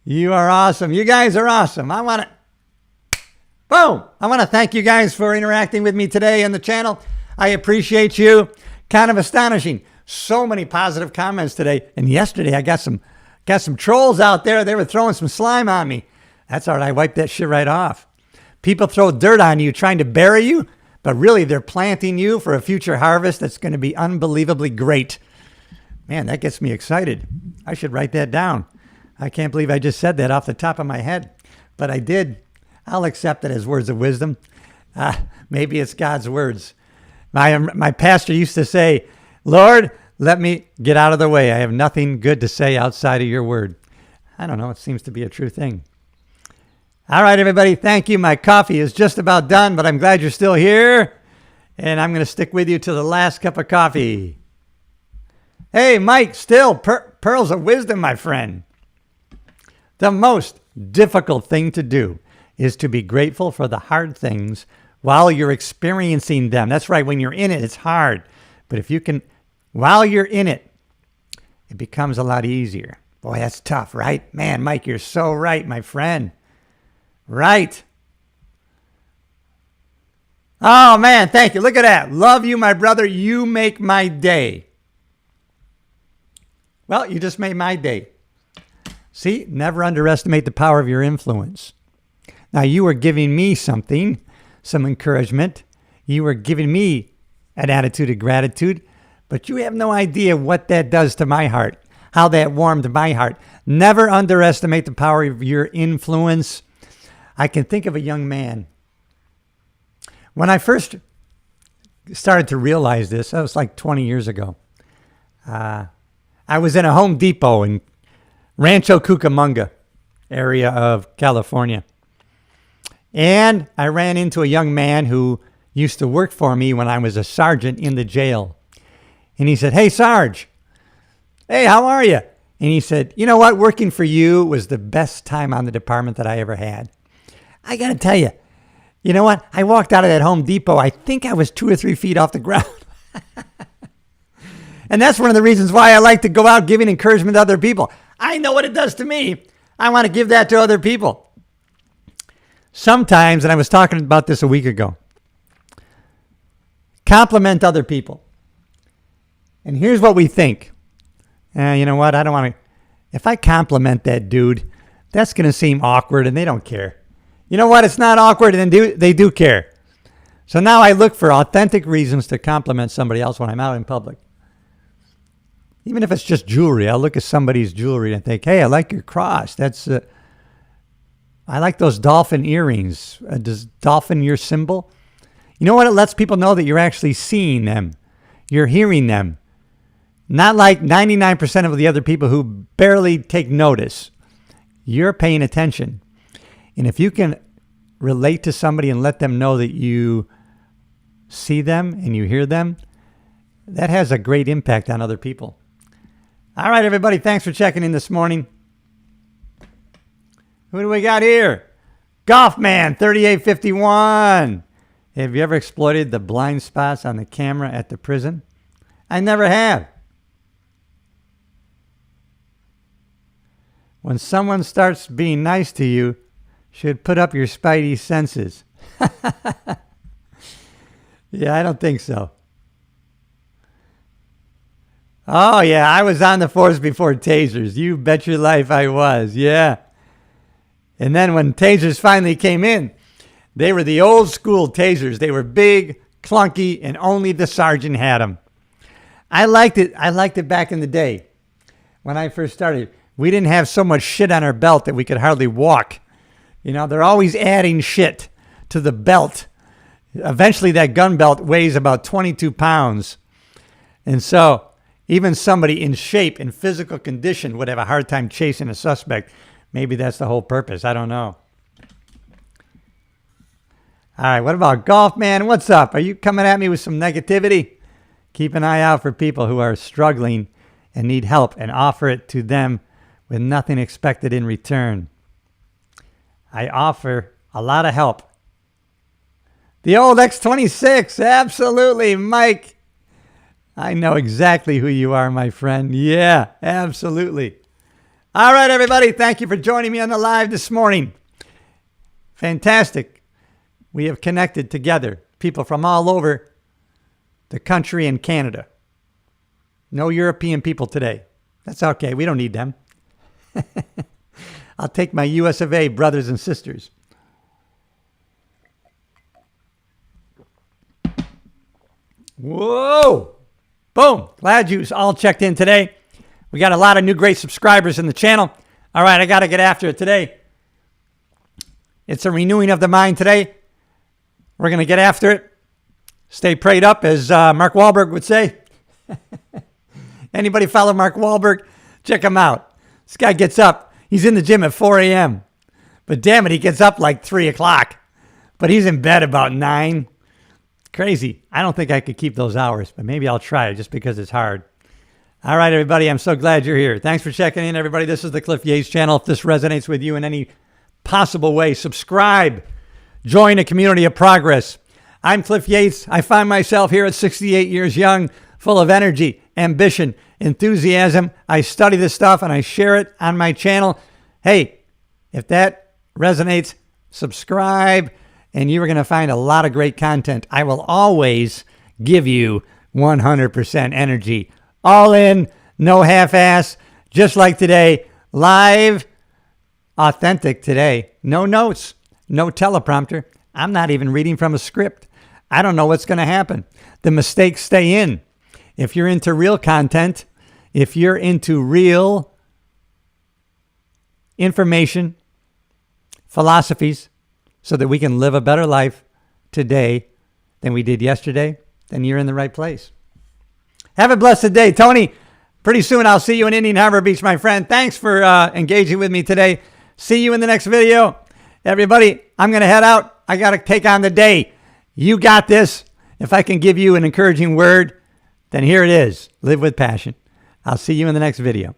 You are awesome. You guys are awesome. I want to thank you guys for interacting with me today on the channel. I appreciate you. Kind of astonishing. So many positive comments today. And yesterday I got some trolls out there. They were throwing some slime on me. That's all right. I wiped that shit right off. People throw dirt on you trying to bury you, but really they're planting you for a future harvest that's going to be unbelievably great. Man, that gets me excited. I should write that down. I can't believe I just said that off the top of my head, but I did. I'll accept it as words of wisdom. Maybe it's God's words. My pastor used to say, Lord, let me get out of the way. I have nothing good to say outside of your word. I don't know. It seems to be a true thing. All right, everybody. Thank you. My coffee is just about done, but I'm glad you're still here. And I'm going to stick with you to the last cup of coffee. Hey, Mike, still pearls of wisdom, my friend. The most difficult thing to do is to be grateful for the hard things while you're experiencing them. That's right. When you're in it, it's hard. But if you can, while you're in it, it becomes a lot easier. Boy, that's tough, right? Man, Mike, you're so right, my friend. Right. Oh, man, thank you. Look at that. Love you, my brother. You make my day. Well, you just made my day. See, never underestimate the power of your influence. Now, you were giving me something, some encouragement. You were giving me an attitude of gratitude, but you have no idea what that does to my heart, how that warmed my heart. Never underestimate the power of your influence. I can think of a young man. When I first started to realize this, that was like 20 years ago. I was in a Home Depot in Rancho Cucamonga area of California. And I ran into a young man who used to work for me when I was a sergeant in the jail. And he said, hey, Sarge. Hey, how are you? And he said, you know what? Working for you was the best time on the department that I ever had. I got to tell you, you know what? I walked out of that Home Depot. I think I was 2 or 3 feet off the ground. And that's one of the reasons why I like to go out giving encouragement to other people. I know what it does to me. I want to give that to other people. Sometimes, and I was talking about this a week ago, compliment other people. And here's what we think. You know what? I don't want to. If I compliment that dude, that's going to seem awkward and they don't care. You know what? It's not awkward and they do care. So now I look for authentic reasons to compliment somebody else when I'm out in public. Even if it's just jewelry, I'll look at somebody's jewelry and think, hey, I like your cross. I like those dolphin earrings. Does dolphin your symbol? You know what? It lets people know that you're actually seeing them. You're hearing them. Not like 99% of the other people who barely take notice. You're paying attention. And if you can relate to somebody and let them know that you see them and you hear them, that has a great impact on other people. All right, everybody. Thanks for checking in this morning. Who do we got here? Golfman 3851. Have you ever exploited the blind spots on the camera at the prison? I never have. When someone starts being nice to you, should put up your spidey senses. Yeah, I don't think so. Oh, yeah, I was on the force before tasers. You bet your life I was, yeah. And then when tasers finally came in, they were the old school tasers. They were big, clunky, and only the sergeant had them. I liked it. I liked it back in the day when I first started. We didn't have so much shit on our belt that we could hardly walk. You know, they're always adding shit to the belt. Eventually, that gun belt weighs about 22 pounds. And so even somebody in shape, in physical condition, would have a hard time chasing a suspect. Maybe that's the whole purpose. I don't know. All right, what about golf, man? What's up? Are you coming at me with some negativity? Keep an eye out for people who are struggling and need help and offer it to them with nothing expected in return. I offer a lot of help. The old X26, absolutely, Mike. I know exactly who you are, my friend. Yeah, absolutely. All right, everybody, thank you for joining me on the live this morning. Fantastic. We have connected together, people from all over the country and Canada. No European people today. That's okay. We don't need them. I'll take my US of A brothers and sisters. Whoa. Boom. Glad you all checked in today. We got a lot of new great subscribers in the channel. All right, I got to get after it today. It's a renewing of the mind today. We're going to get after it. Stay prayed up, as Mark Wahlberg would say. Anybody follow Mark Wahlberg? Check him out. This guy gets up. He's in the gym at 4 a.m. But damn it, he gets up like 3 o'clock. But he's in bed about 9. Crazy. I don't think I could keep those hours, but maybe I'll try it just because it's hard. All right, everybody, I'm so glad you're here. Thanks for checking in, everybody. This is the Cliff Yates channel. If this resonates with you in any possible way, subscribe. Join a community of progress. I'm Cliff Yates. I find myself here at 68 years young, full of energy, ambition, enthusiasm. I study this stuff and I share it on my channel. Hey, if that resonates, subscribe, and you're going to find a lot of great content. I will always give you 100% energy. All in, no half-ass, just like today. Live, authentic today. No notes, no teleprompter. I'm not even reading from a script. I don't know what's going to happen. The mistakes stay in. If you're into real content, if you're into real information, philosophies, so that we can live a better life today than we did yesterday, then you're in the right place. Have a blessed day. Tony, pretty soon I'll see you in Indian Harbor Beach, my friend. Thanks for engaging with me today. See you in the next video. Everybody, I'm going to head out. I got to take on the day. You got this. If I can give you an encouraging word, then here it is. Live with passion. I'll see you in the next video.